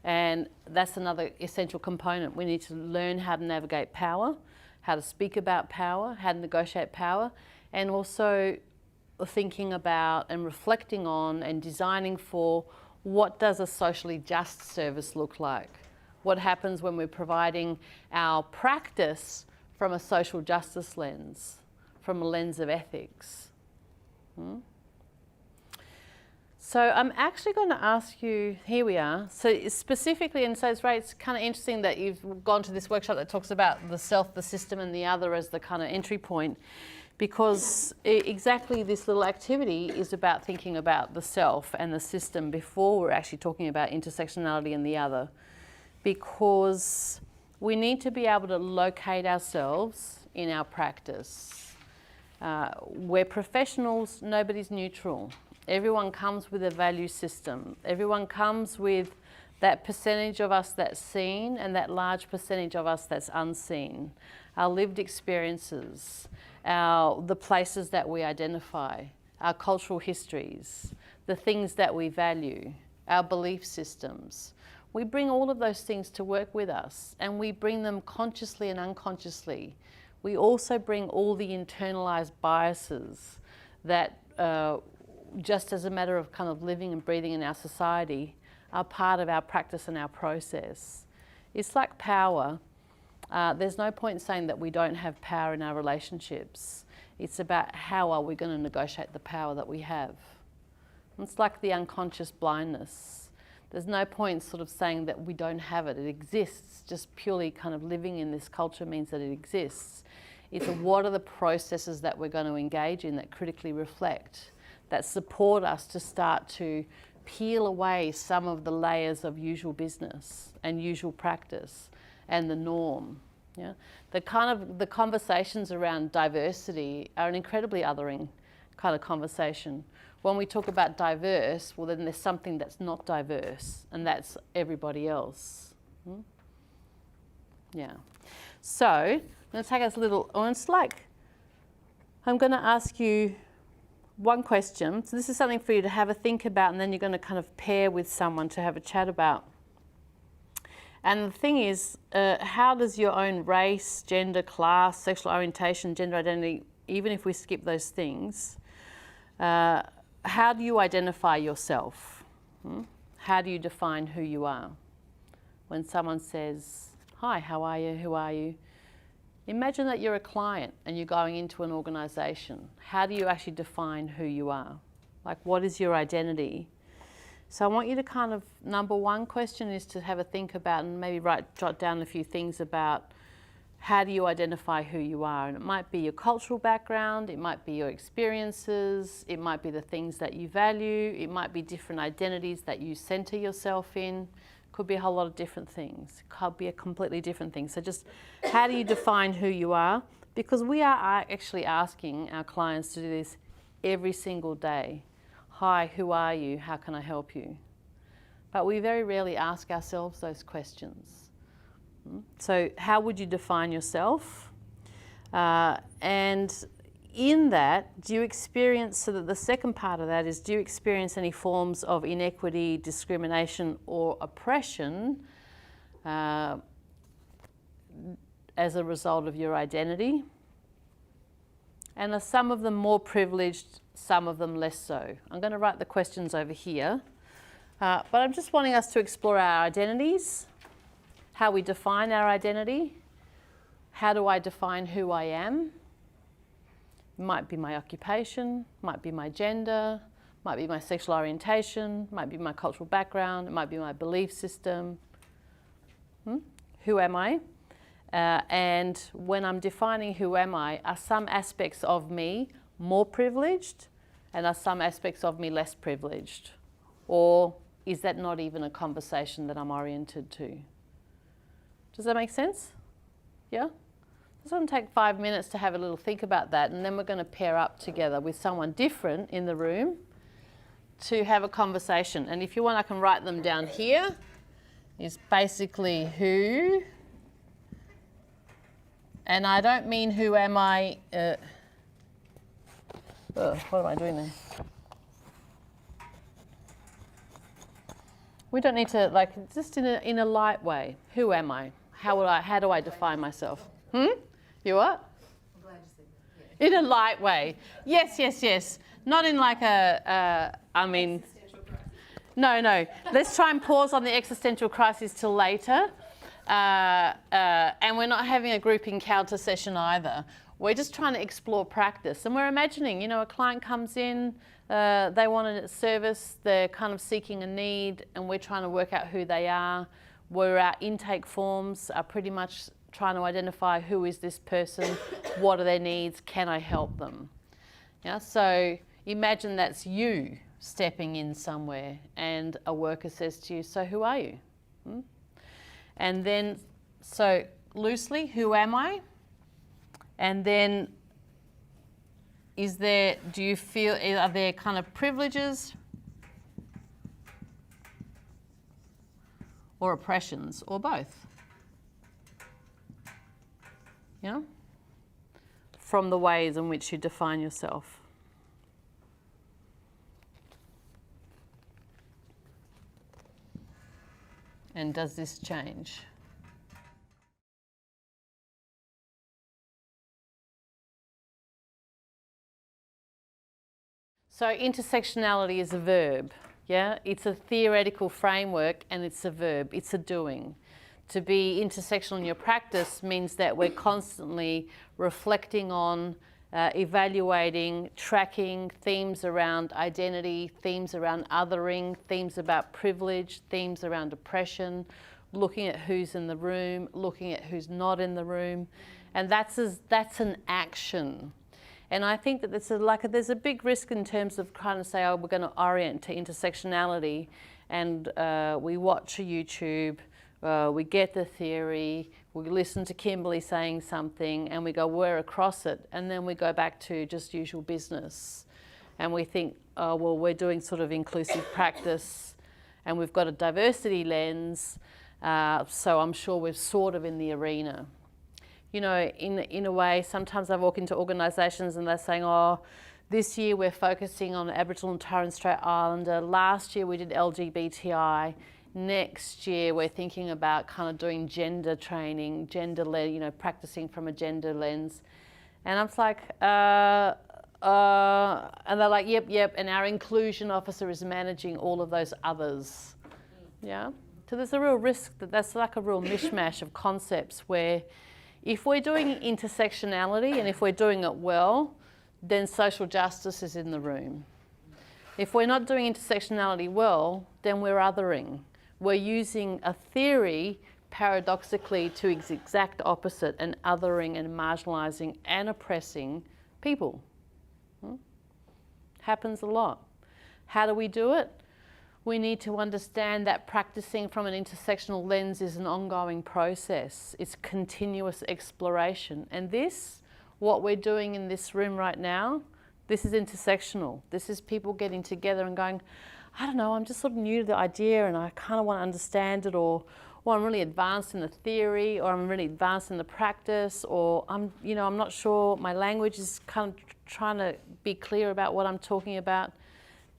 And that's another essential component. We need to learn how to navigate power, how to speak about power, how to negotiate power, and also thinking about and reflecting on and designing for what does a socially just service look like? What happens when we're providing our practice from a social justice lens, from a lens of ethics? So I'm actually going to ask you, here we are, so specifically, and so it's kind of interesting that you've gone to this workshop that talks about the self, the system, and the other as the kind of entry point, because exactly this little activity is about thinking about the self and the system before we're actually talking about intersectionality and the other, because we need to be able to locate ourselves in our practice. We're professionals, nobody's neutral. Everyone comes with a value system. Everyone comes with that percentage of us that's seen and that large percentage of us that's unseen. Our lived experiences, the places that we identify, our cultural histories, the things that we value, our belief systems. We bring all of those things to work with us, and we bring them consciously and unconsciously. We also bring all the internalized biases that just as a matter of kind of living and breathing in our society, are part of our practice and our process. It's like power. There's no point in saying that we don't have power in our relationships. It's about how are we going to negotiate the power that we have. It's like the unconscious blindness. There's no point sort of saying that we don't have it. It exists. Just purely kind of living in this culture means that it exists. It's what are the processes that we're going to engage in that critically reflect, that support us to start to peel away some of the layers of usual business and usual practice and the norm. Yeah? The conversations around diversity are an incredibly othering kind of conversation. When we talk about diverse, well then there's something that's not diverse, and that's everybody else. Yeah. So, I'm going to take us a little, I'm going to ask you one question. So this is something for you to have a think about, and then you're going to kind of pair with someone to have a chat about. And the thing is, how does your own race, gender, class, sexual orientation, gender identity, even if we skip those things, how do you identify yourself? How do you define who you are? When someone says, hi, how are you, who are you? Imagine that you're a client and you're going into an organisation. How do you actually define who you are? Like, what is your identity? So I want you to kind of, number one question is to have a think about and maybe jot down a few things about how do you identify who you are. And it might be your cultural background, it might be your experiences, it might be the things that you value, it might be different identities that you centre yourself in. Could be a whole lot of different things. It could be a completely different thing. So just how do you define who you are? Because we are actually asking our clients to do this every single day. Hi, who are you? How can I help you? But we very rarely ask ourselves those questions. So how would you define yourself? And in that, do you experience, so that the second part of that is, do you experience any forms of inequity, discrimination or oppression as a result of your identity? And are some of them more privileged, some of them less so? I'm going to write the questions over here. But I'm just wanting us to explore our identities, how we define our identity. How do I define who I am? It might be my occupation, might be my gender, might be my sexual orientation, might be my cultural background, it might be my belief system. Who am I? And when I'm defining who am I, are some aspects of me more privileged and are some aspects of me less privileged? Or is that not even a conversation that I'm oriented to? Does that make sense? Yeah? It's going to take 5 minutes to have a little think about that, and then we're going to pair up together with someone different in the room to have a conversation. And if you want, I can write them down here. Is basically who, and I don't mean who am I, what am I doing there? We don't need to, like, just in a light way. Who am I? How do I define myself? You what? I'm glad you said that. Yeah. In a light way. Yes, yes, yes. Not in like I mean, no. Let's try and pause on the existential crisis till later. And we're not having a group encounter session either. We're just trying to explore practice. And we're imagining, you know, a client comes in, they want a service, they're kind of seeking a need, and we're trying to work out who they are. Where our intake forms are pretty much trying to identify who is this person, what are their needs, can I help them? Yeah, so imagine that's you stepping in somewhere and a worker says to you, so who are you? And then, so loosely, who am I? And then do you feel, are there kind of privileges or oppressions or both? You know, from the ways in which you define yourself. And does this change? So intersectionality is a verb, yeah? It's a theoretical framework and it's a verb, it's a doing. To be intersectional in your practice means that we're constantly reflecting on, evaluating, tracking themes around identity, themes around othering, themes about privilege, themes around oppression, looking at who's in the room, looking at who's not in the room. And that's an action. And I think that there's a big risk in terms of trying to say, oh, we're going to orient to intersectionality, and we watch a YouTube, we get the theory, We listen to Kimberly saying something and we go, we're across it. And then we go back to just usual business. And we think, oh, well, we're doing sort of inclusive practice and we've got a diversity lens. So I'm sure we're sort of in the arena. You know, in a way, sometimes I walk into organisations and they're saying, oh, this year we're focusing on Aboriginal and Torres Strait Islander. Last year we did LGBTI. Next year we're thinking about kind of doing gender training, gender-led, you know, practicing from a gender lens. And I'm like, and they're like, yep, and our inclusion officer is managing all of those others. Yeah? So there's a real risk that that's like a real mishmash of concepts where if we're doing intersectionality and if we're doing it well, then social justice is in the room. If we're not doing intersectionality well, then we're othering. We're using a theory paradoxically to its exact opposite and othering and marginalising and oppressing people. Happens a lot. How do we do it? We need to understand that practicing from an intersectional lens is an ongoing process. It's continuous exploration. And this, what we're doing in this room right now, this is intersectional. This is people getting together and going, I don't know, I'm just sort of new to the idea and I kind of want to understand it, or I'm really advanced in the theory, or I'm really advanced in the practice, or I'm not sure, my language is kind of trying to be clear about what I'm talking about.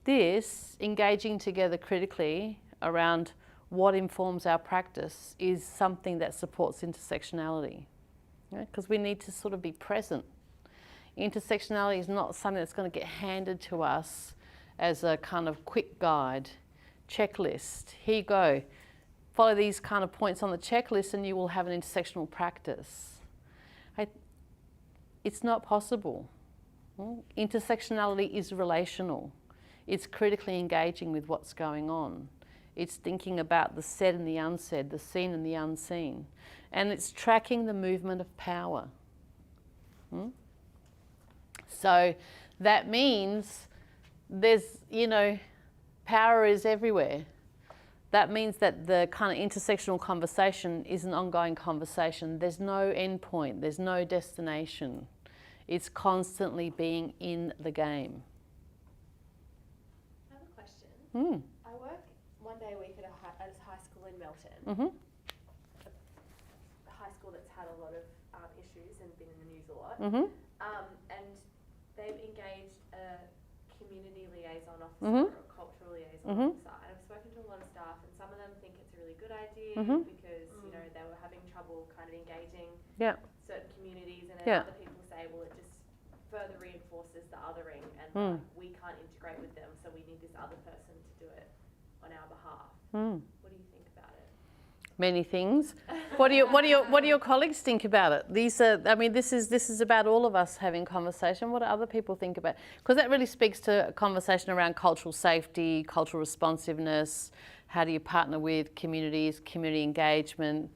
This, engaging together critically around what informs our practice, is something that supports intersectionality. Because we need to sort of be present. Intersectionality is not something that's going to get handed to us as a kind of quick guide, checklist. Here you go. Follow these kind of points on the checklist and you will have an intersectional practice. It's not possible. Intersectionality is relational. It's critically engaging with what's going on. It's thinking about the said and the unsaid, the seen and the unseen. And it's tracking the movement of power. So that means there's, power is everywhere. That means that the kind of intersectional conversation is an ongoing conversation. There's no end point, there's no destination. It's constantly being in the game. I have a question. I work one day a week at a high school in Melton. A high school that's had a lot of issues and been in the news a lot. And they've engaged a community liaison officer or a cultural liaison officer. And I've spoken to a lot of staff, and some of them think it's a really good idea because they were having trouble kind of engaging certain communities, and then other people say, well, it just further reinforces the othering, and we can't integrate with them, so we need this other person to do it on our behalf. What do you think about it? Many things. What do your colleagues think about it? This is about all of us having conversation. What do other people think about it? Because that really speaks to a conversation around cultural safety, cultural responsiveness. How do you partner with communities, community engagement?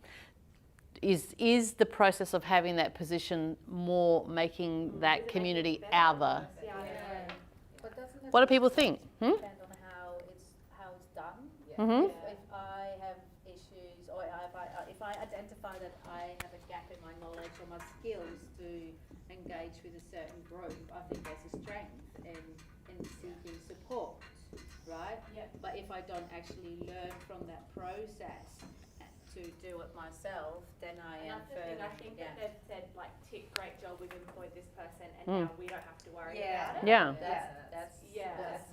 Is the process of having that position more making that community other? But doesn't What do people think? Depend on how it's done. If I have issues, or if I identify that I have a gap in my knowledge or my skills to engage with a certain group, I think there's a strength in seeking support, right? But if I don't actually learn from that process to do it myself, then I am further. I think that they've said, like, tick, great job, we've employed this person, and now we don't have to worry about it. That's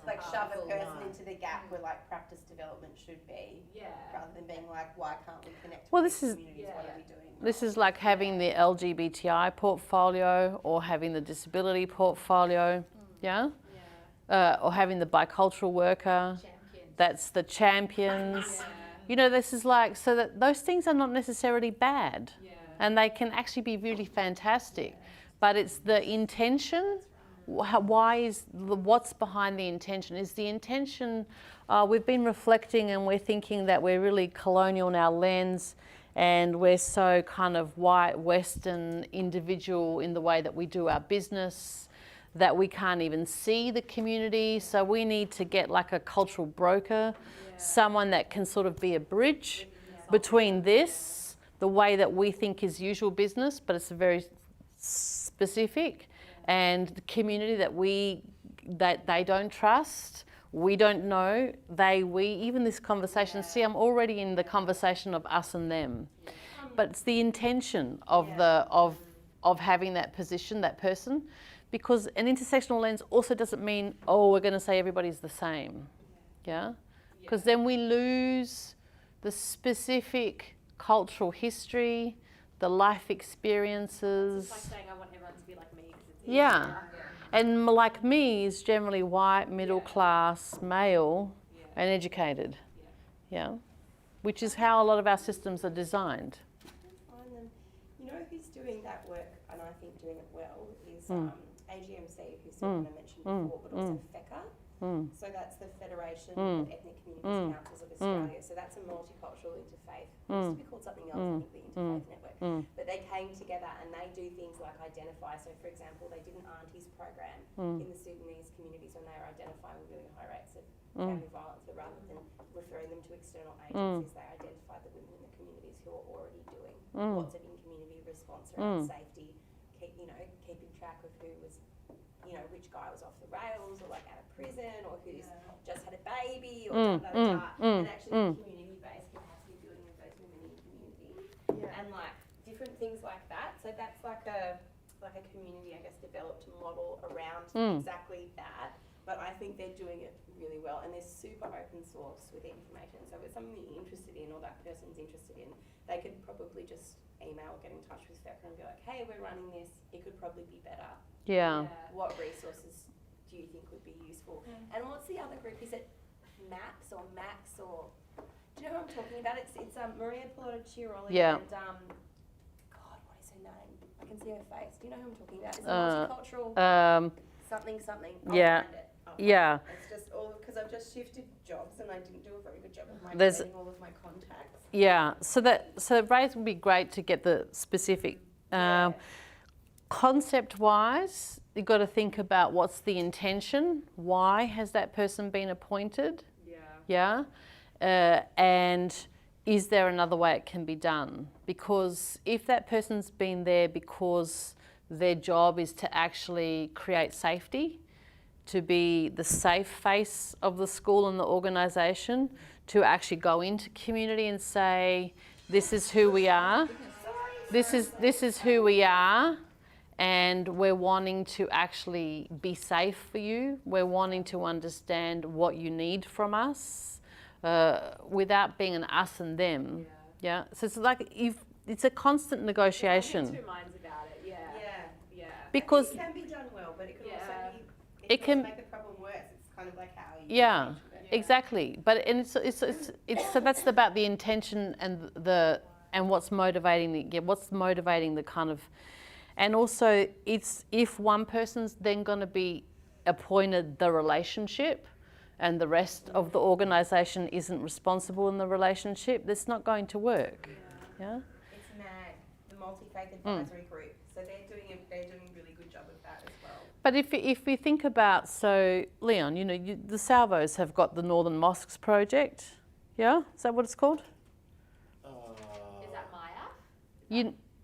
like shove a person into the gap where like practice development should be, rather than being like, why can't we connect with these communities? What are we doing? This is like having the LGBTI portfolio or having the disability portfolio, or having the bicultural worker. That's the champions. This is like, so that those things are not necessarily bad, and they can actually be really fantastic, but it's the intention. What's behind the intention? Is the intention, we've been reflecting and we're thinking that we're really colonial in our lens, and we're so kind of white, Western, individual in the way that we do our business, that we can't even see the community. So we need to get like a cultural broker, someone that can sort of be a bridge between this, the way that we think is usual business, but it's very specific, and the community that they don't trust, we don't know, we, even this conversation, see, I'm already in the conversation of us and them. But it's the intention of of having that position, that person, because an intersectional lens also doesn't mean, oh, we're going to say everybody's the same, yeah? Because then we lose the specific cultural history, the life experiences. It's like saying I want everyone to be like me because it's Yeah. And like me is generally white, middle class, male, and educated. Yeah. Which is how a lot of our systems are designed. You know who's doing that work, and I think doing it well, is AGMC, who Silvana mentioned before, but also FECA. So that's the Federation of Ethnic Communities Councils of Australia. So that's a multicultural interfaith. It used to be called something else, I think the Interfaith Network. But they came together and they do things like identify. So for example, they did an aunties program in the Sudanese communities when they were identifying with really high rates of family violence. But rather than referring them to external agencies, they identified the women in the communities who are already doing lots of in-community response around safety, keeping track of who was, which guy was off the rails or like out of prison or who's just had a baby or and actually community-based capacity building of those women in community and like different things like that. So that's like a community, I guess, developed model around exactly that. But I think they're doing it really well, and they're super open source with the information. So if it's something that you're interested in or that person's interested in, they could probably just email or get in touch with FECA and be like, hey, we're running this, it could probably be better. Yeah. What resources do you think would be useful? And what's the other group? Is it Max or Max or... Do you know who I'm talking about? It's Maria Piloto-Chiaroli and... God, what is her name? I can see her face. Do you know who I'm talking about? It's a multicultural... something. I'll find it. It's just all because I've just shifted jobs and I didn't do a very good job of migrating all of my contacts. Yeah, so Ray's would be great to get the specific. Concept-wise, you've got to think about what's the intention. Why has that person been appointed? Yeah. And is there another way it can be done? Because if that person's been there because their job is to actually create safety, to be the safe face of the school and the organisation, to actually go into community and say, this is who we are, this is who we are, and we're wanting to actually be safe for you, we're wanting to understand what you need from us, without being an us and them. Yeah. So it's like it's a constant negotiation. I'm in two minds about it. Yeah. Because it can be done well, but it could also be. It can make the problem worse. It's kind of like how you. Yeah, exactly. But so that's about the intention and what's motivating the kind of, and also it's if one person's then going to be appointed the relationship, and the rest of the organisation isn't responsible in the relationship, that's not going to work. Yeah. It's MAG, the Multi-Faith Advisory Group. So they're doing a really good job of that as well. But if we think about, so Leon, the Salvos have got the Northern Mosques Project. Yeah, is that what it's called? Is that Maya?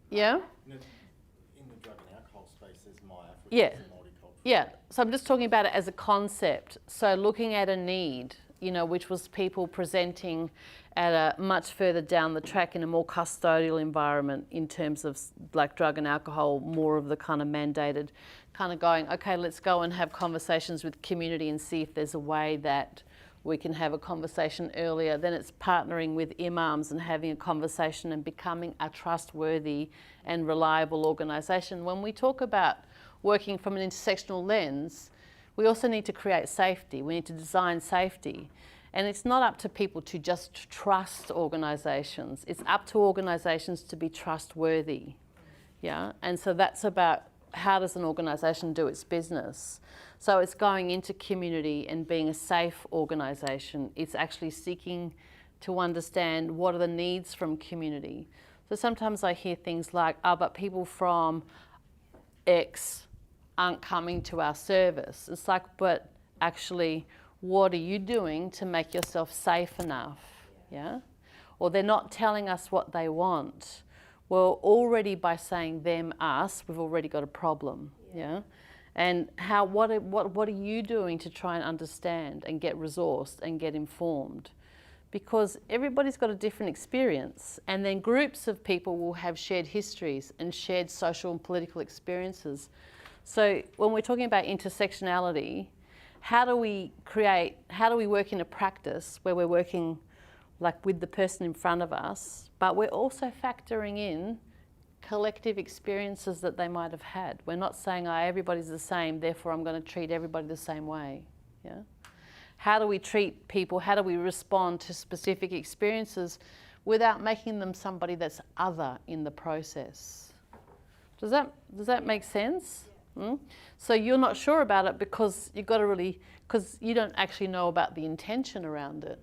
Yeah. In the drug and alcohol space, there's Maya, which Yeah. is multicultural. Yeah. So I'm just talking about it as a concept. So looking at a need, which was people presenting at a much further down the track in a more custodial environment in terms of like drug and alcohol, more of the kind of mandated, kind of going, okay, let's go and have conversations with community and see if there's a way that we can have a conversation earlier. Then it's partnering with imams and having a conversation and becoming a trustworthy and reliable organisation. When we talk about working from an intersectional lens, we also need to create safety. We need to design safety. And it's not up to people to just trust organisations. It's up to organisations to be trustworthy. Yeah. And so that's about how does an organisation do its business. So it's going into community and being a safe organisation. It's actually seeking to understand what are the needs from community. So sometimes I hear things like, but people from X aren't coming to our service. It's like, but actually, what are you doing to make yourself safe enough? Yeah? Or they're not telling us what they want. Well, already by saying them, us, we've already got a problem, yeah? And what are you doing to try and understand and get resourced and get informed? Because everybody's got a different experience, and then groups of people will have shared histories and shared social and political experiences. So when we're talking about intersectionality, how do we work in a practice where we're working like with the person in front of us, but we're also factoring in collective experiences that they might have had. We're not saying, oh, everybody's the same, therefore I'm going to treat everybody the same way. Yeah? How do we treat people, how do we respond to specific experiences without making them somebody that's other in the process? Does that make sense? Mm? So you're not sure about it because you've got to because you don't actually know about the intention around it.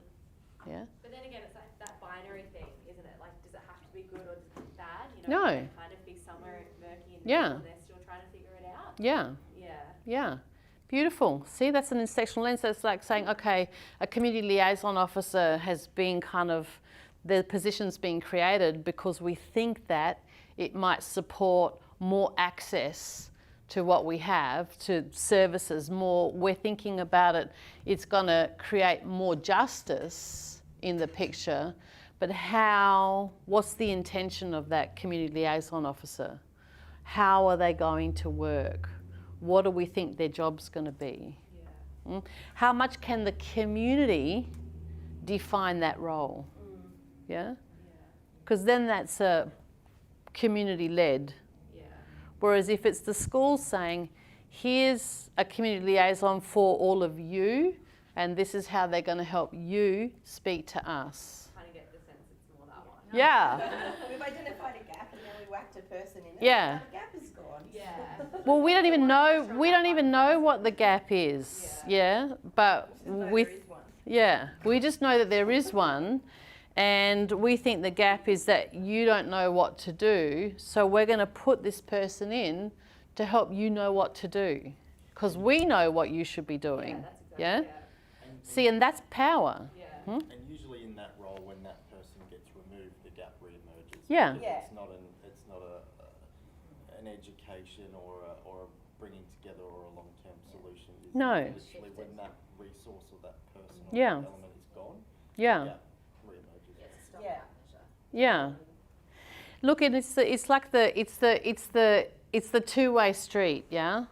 Yeah? But then again, it's like that binary thing, isn't it? Like, does it have to be good or does it bad? No. It can kind of be somewhere murky in the middle and they're still trying to figure it out. Yeah. Yeah. Beautiful. See, that's an intersectional lens. That's like saying, okay, a community liaison officer has been the position's been created because we think that it might support more access to what we have, to services more. We're thinking about it, it's going to create more justice in the picture, but what's the intention of that community liaison officer? How are they going to work? What do we think their job's going to be? Yeah. How much can the community define that role? Yeah? Because then that's a community-led. Whereas if it's the school saying, here's a community liaison for all of you, and this is how they're going to help you speak to us. Kind of get the sense it's more that one. Yeah. We've identified a gap and then we whacked a person in it. Yeah. The gap is gone. Yeah. Well, we don't even know what the gap is. Yeah. But we just know that there is one. And we think the gap is that you don't know what to do, so we're going to put this person in to help you know what to do, because we know what you should be doing. Yeah? See, and that's power. And usually in that role, when that person gets removed, the gap re-emerges. Yeah. It's not an education or a bringing together or a long-term solution. No. Literally when that resource or that person or Yeah. that element is gone, Yeah. the gap re-emerges. Yeah. Look, it's the two-way street. Yeah,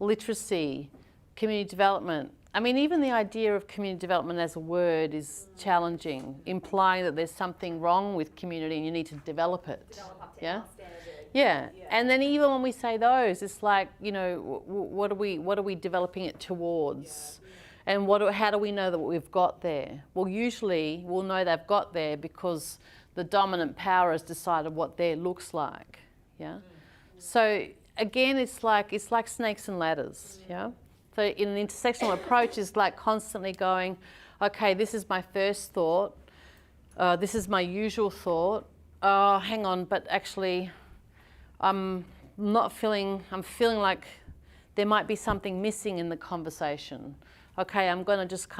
literacy, community development. I mean, even the idea of community development as a word is challenging, implying that there's something wrong with community and you need to develop it. Develop up to yeah. our standard. Yeah, and then even when we say those, it's like, you know, what are we developing it towards? And how do we know that we've got there? Well, usually we'll know they've got there because the dominant power has decided what there looks like. Yeah. So again, it's like snakes and ladders. Yeah. So in an intersectional approach, is like constantly going, okay, this is my first thought. This is my usual thought. Oh, hang on, but actually, I'm feeling like there might be something missing in the conversation. Okay, I'm going to just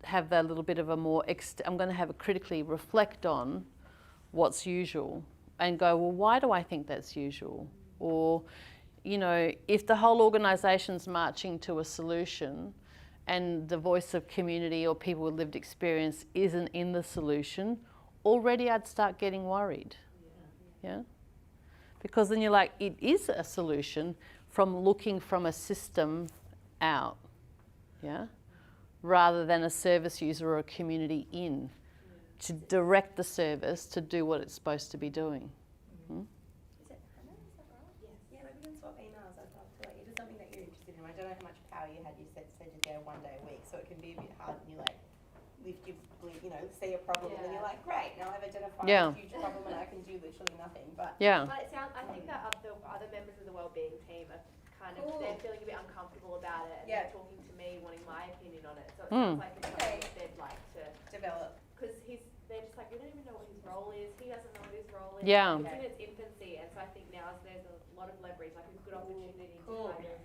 have that little bit of a more, I'm going to have a critically reflect on what's usual and go, well, why do I think that's usual? Or, you know, if the whole organisation's marching to a solution and the voice of community or people with lived experience isn't in the solution, already I'd start getting worried. Yeah? Because then you're like, it is a solution from looking from a system out. Yeah? Rather than a service user or a community in to direct the service to do what it's supposed to be doing. Is it Hannah? Is that right? Yes. Yeah, maybe we can swap emails. I'd love to, like, if it's something that you're interested in. I don't know how much power you had. You said you go 1 day a week, so it can be a bit hard and you like lift your, you know, see a problem and then you're like, great, now I've identified a huge problem and I can do literally nothing. But But it sounds, I think that the other members of the wellbeing team are kind of, they're feeling a bit uncomfortable about it and they're talking to me, wanting my opinion on it. So it sounds like it's something that they'd like to develop. Because they're just like, we don't even know what his role is. He doesn't know what his role is. Yeah. It's in its infancy, and so I think now there's a lot of leverage, like a good opportunity to kind of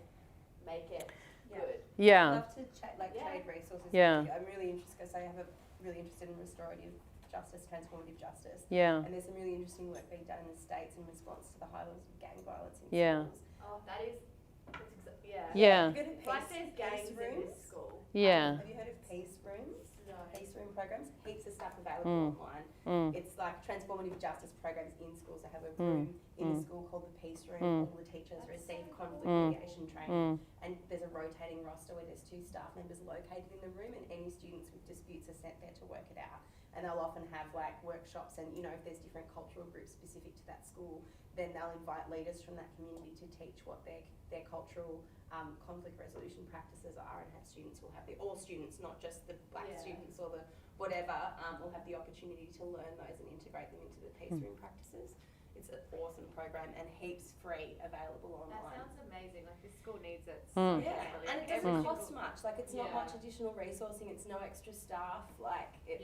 make it good. Yeah. I'd love to trade resources. Yeah. With you. I'm really interested because I'm really interested in restorative justice, transformative justice. Yeah. And there's some really interesting work being done in the States in response to the high levels of gang violence in Yeah. schools. Oh, that is, yeah. Yeah. Have you heard of It's like peace, there's gangs peace in rooms? this school. Yeah. Have you heard of peace rooms? No. Peace room programs? Heaps of stuff available online. Mm. It's like transformative justice programs in schools. They have a room in the school called the peace room. All the teachers receive conflict mediation training. And there's a rotating roster where there's 2 staff members located in the room, and any students with disputes are sent there to work it out. And they'll often have like workshops, and you know, if there's different cultural groups specific to that school, then they'll invite leaders from that community to teach what their cultural conflict resolution practices are, and have students will have all students, not just the black students or the whatever, will have the opportunity to learn those and integrate them into the peace room practices. It's an awesome program and heaps free available online. That sounds amazing. Like this school needs it. Yeah, and it doesn't cost much. Like it's not much additional resourcing. It's no extra staff. Like it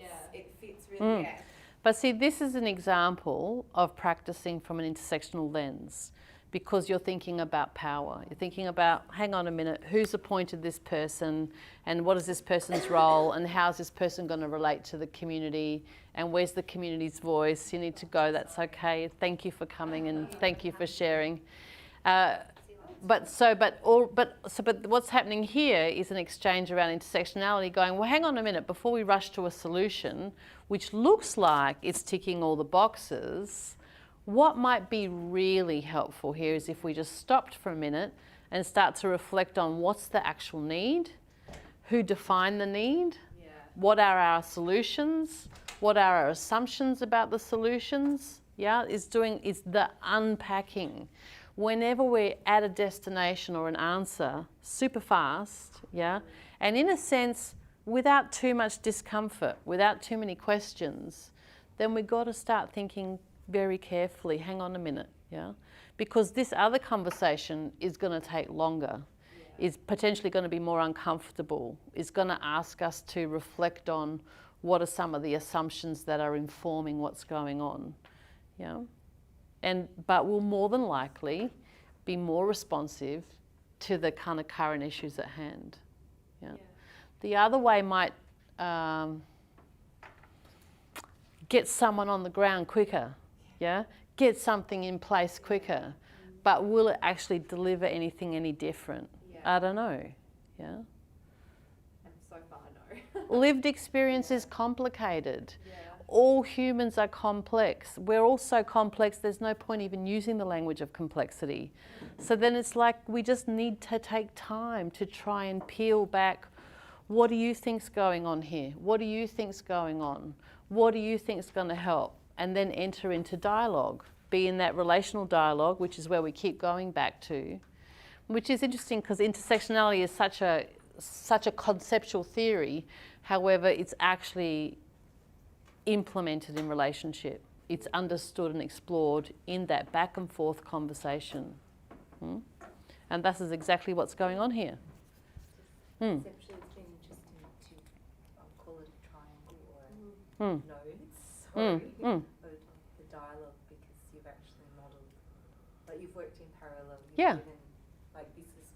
fits really. Yeah. But see, this is an example of practicing from an intersectional lens, because you're thinking about power. You're thinking about, hang on a minute, who's appointed this person, and what is this person's role, and how's this person going to relate to the community, and where's the community's voice? You need to go, that's okay, thank you for coming and thank you for sharing. But what's happening here is an exchange around intersectionality going, well, hang on a minute, before we rush to a solution, which looks like it's ticking all the boxes, what might be really helpful here is if we just stopped for a minute and start to reflect on what's the actual need, who defined the need, what are our solutions, what are our assumptions about the solutions, is the unpacking. Whenever we're at a destination or an answer super fast, and in a sense, without too much discomfort, without too many questions, then we've got to start thinking very carefully, hang on a minute, because this other conversation is going to take longer, is potentially going to be more uncomfortable, is going to ask us to reflect on what are some of the assumptions that are informing what's going on, but will more than likely be more responsive to the kind of current issues at hand. The other way might get someone on the ground quicker, get something in place quicker, but will it actually deliver anything any different? I don't know. And so far, no. Lived experience is complicated. All humans are complex. We're all so complex, there's no point even using the language of complexity. So then it's like we just need to take time to try and peel back, what do you think's going on here? What do you think's going on? What do you think's going to help? And then enter into dialogue, be in that relational dialogue, which is where we keep going back to, which is interesting because intersectionality is such a conceptual theory. However, it's actually implemented in relationship. It's understood and explored in that back and forth conversation. And this is exactly what's going on here. Conceptually, it's been interesting to call it a triangle or nodes, the dialogue, because you've actually modelled, like you've worked in parallel. You've given, like this is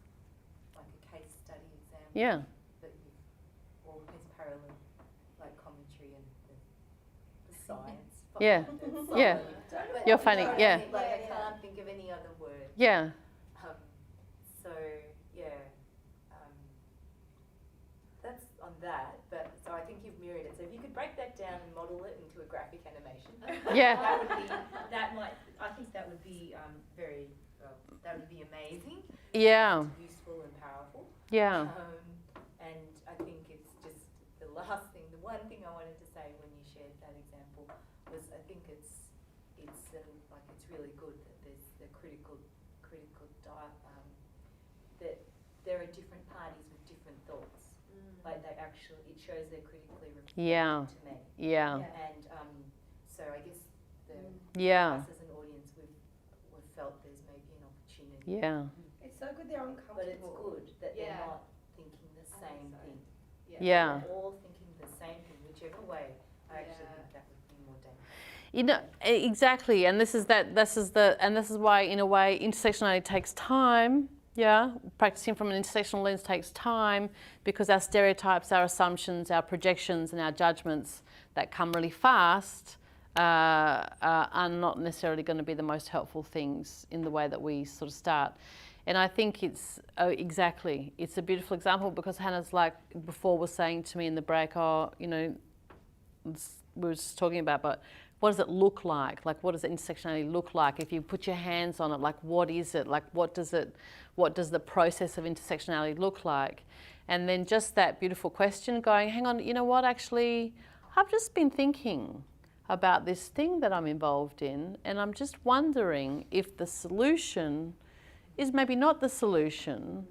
like a case study example. But you've always parallel, like commentary and the science. But You're funny, Like I can't think of any other word. So that's on that. But so I think you've mirrored it. So if you could break that down and model it into a graphic animation, I think that would be very. That would be amazing. Useful and powerful. And I think it's just the last thing. The one thing I wanted to say when you shared that example was I think it's really good that there's the critical that there are different parties with different thoughts. Like they actually, it shows they're critically reflective to me. And so I guess us as an audience, we've felt there's maybe an opportunity. It's so good they're uncomfortable. But it's good that they're not thinking the same thing. Yeah. They're all thinking the same thing, whichever way. I actually think that would be more dangerous. You know, exactly, and this is why, in a way, intersectionality takes time, Yeah, practicing from an intersectional lens takes time because our stereotypes, our assumptions, our projections and our judgments that come really fast are not necessarily going to be the most helpful things in the way that we sort of start. And I think it's, exactly, it's a beautiful example because Hannah's like before was saying to me in the break, oh, you know, we were just talking about, but what does it look like? Like, what does intersectionality look like? If you put your hands on it, like, what is it? Like, what does the process of intersectionality look like? And then just that beautiful question going, hang on, you know what, actually, I've just been thinking about this thing that I'm involved in, and I'm just wondering if the solution is maybe not the solution,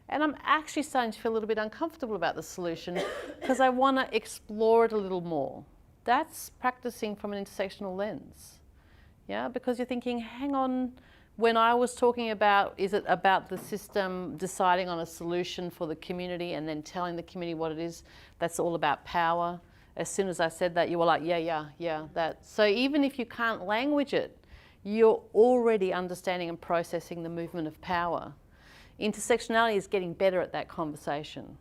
and I'm actually starting to feel a little bit uncomfortable about the solution because I want to explore it a little more. That's practicing from an intersectional lens, yeah? Because you're thinking, hang on, when I was talking about, is it about the system deciding on a solution for the community and then telling the community what it is? That's all about power. As soon as I said that, you were like, yeah, that. So even if you can't language it, you're already understanding and processing the movement of power. Intersectionality is getting better at that conversation,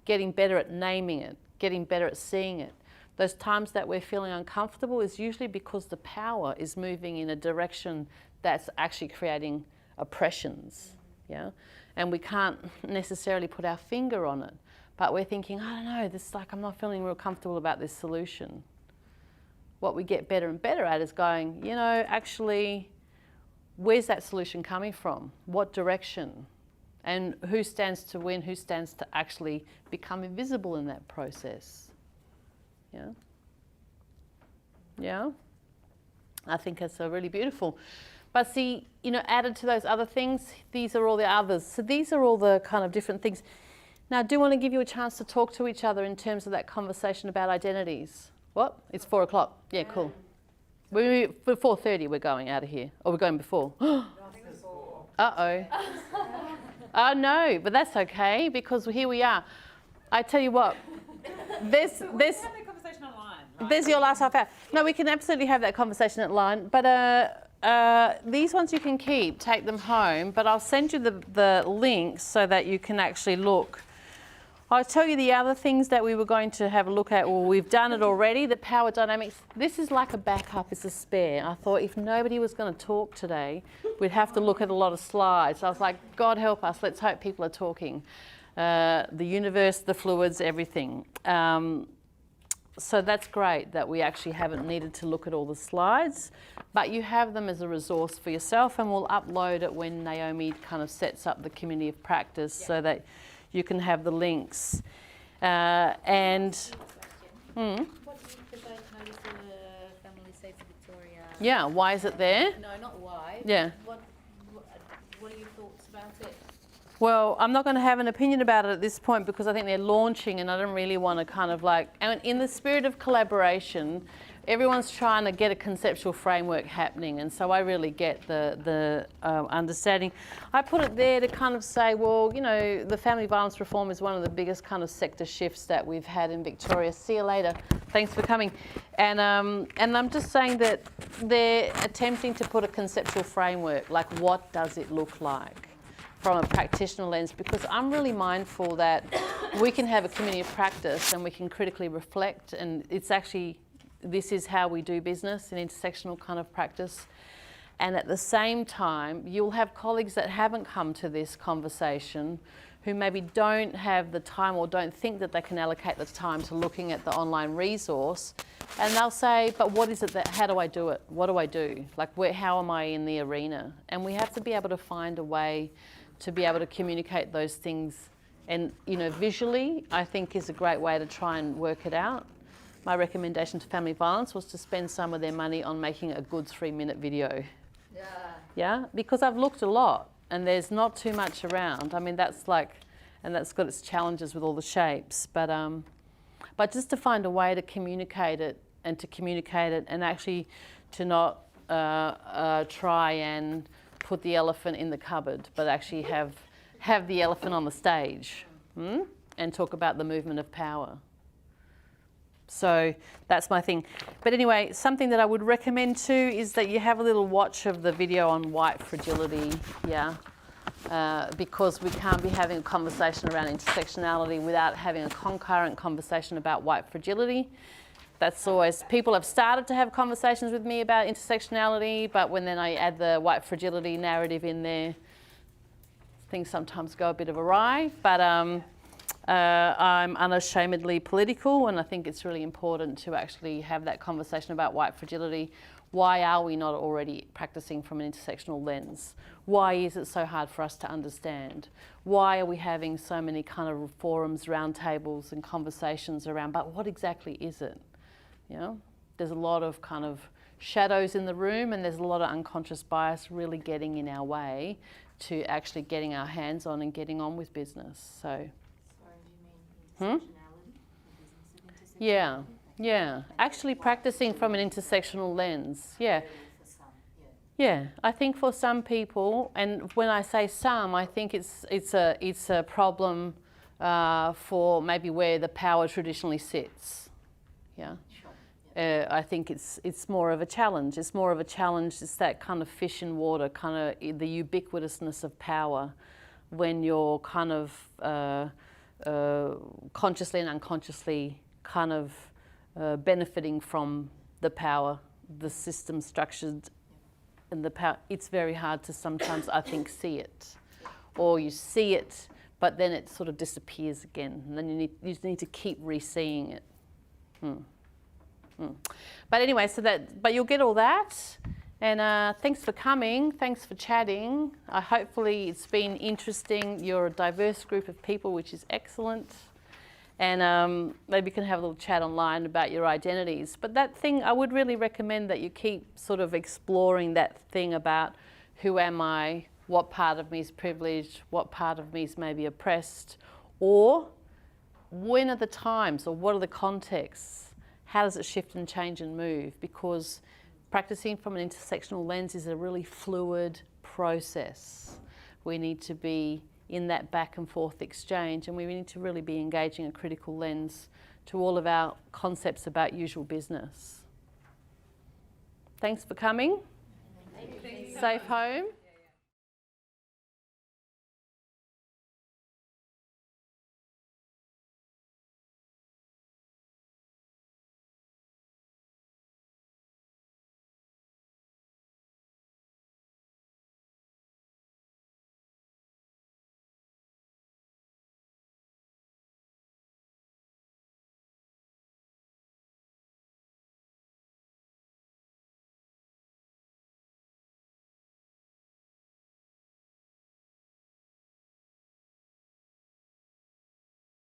getting better at naming it, getting better at seeing it. Those times that we're feeling uncomfortable is usually because the power is moving in a direction that's actually creating oppressions, yeah? And we can't necessarily put our finger on it, but we're thinking, I don't know, this is like, I'm not feeling real comfortable about this solution. What we get better and better at is going, you know, actually, where's that solution coming from? What direction? And who stands to win? Who stands to actually become invisible in that process? Yeah. Yeah. I think it's really beautiful. But see, you know, added to those other things, these are all the others. So these are all the kind of different things. Now, I do want to give you a chance to talk to each other in terms of that conversation about identities. What? It's 4 o'clock. Yeah, cool. For 4:30 we're going out of here. Or we're going before. Uh-oh. Oh no, but that's okay because here we are. I tell you what, there's your last half hour. No, we can absolutely have that conversation at line, but these ones you can keep, take them home, but I'll send you the links so that you can actually look. I'll tell you the other things that we were going to have a look at, or we've done it already, the power dynamics. This is like a backup, it's a spare. I thought if nobody was going to talk today, we'd have to look at a lot of slides. I was like, God help us, let's hope people are talking. The universe, the fluids, everything. So that's great that we actually haven't needed to look at all the slides, but you have them as a resource for yourself, and we'll upload it when Naomi kind of sets up the community of practice so that you can have the links. What do you, because I noticed the Family Safe Victoria. Yeah, why is it there? No, not why. Yeah. What are your thoughts about it? Well, I'm not going to have an opinion about it at this point because I think they're launching and I don't really want to kind of like, and in the spirit of collaboration, everyone's trying to get a conceptual framework happening, and so I really get the understanding. I put it there to kind of say, well, you know, the family violence reform is one of the biggest kind of sector shifts that we've had in Victoria. See you later. Thanks for coming. And I'm just saying that they're attempting to put a conceptual framework, like what does it look like from a practitioner lens, because I'm really mindful that we can have a community of practice and we can critically reflect, and it's actually, this is how we do business in intersectional kind of practice. And at the same time, you'll have colleagues that haven't come to this conversation who maybe don't have the time or don't think that they can allocate the time to looking at the online resource. And they'll say, but what is it that, how do I do it? What do I do? Like, how am I in the arena? And we have to be able to find a way to be able to communicate those things. And, you know, visually, I think is a great way to try and work it out. My recommendation to family violence was to spend some of their money on making a good 3-minute video. Yeah, because I've looked a lot and there's not too much around. I mean, that's like, and that's got its challenges with all the shapes, but just to find a way to communicate it and actually to not try and put the elephant in the cupboard, but actually have the elephant on the stage and talk about the movement of power. So that's my thing. But anyway, something that I would recommend too is that you have a little watch of the video on white fragility, yeah. because we can't be having a conversation around intersectionality without having a concurrent conversation about white fragility. That's always, people have started to have conversations with me about intersectionality, but when then I add the white fragility narrative in there, things sometimes go a bit of awry. But I'm unashamedly political, and I think it's really important to actually have that conversation about white fragility. Why are we not already practicing from an intersectional lens? Why is it so hard for us to understand? Why are we having so many kind of forums, roundtables and conversations around, but what exactly is it? You know, there's a lot of kind of shadows in the room, and there's a lot of unconscious bias really getting in our way to actually getting our hands on and getting on with business. So. Sorry, do you mean intersectionality? Yeah, yeah. Actually practicing from an intersectional lens. Yeah. Yeah, I think for some people, and when I say some, I think it's a problem for maybe where the power traditionally sits. Yeah. I think it's more of a challenge. It's more of a challenge. It's that kind of fish in water, kind of the ubiquitousness of power, when you're kind of consciously and unconsciously kind of benefiting from the power, the system structured, and the power. It's very hard to sometimes, I think, see it, or you see it, but then it sort of disappears again, and then you just need to keep re-seeing it. But anyway, but you'll get all that, and thanks for coming, thanks for chatting. Hopefully it's been interesting. You're a diverse group of people, which is excellent, and maybe you can have a little chat online about your identities. But that thing, I would really recommend that you keep sort of exploring that thing about who am I, what part of me is privileged, what part of me is maybe oppressed, or when are the times, or what are the contexts? How does it shift and change and move? Because practicing from an intersectional lens is a really fluid process. We need to be in that back and forth exchange, and we need to really be engaging a critical lens to all of our concepts about usual business. Thanks for coming. Thank you. Safe home.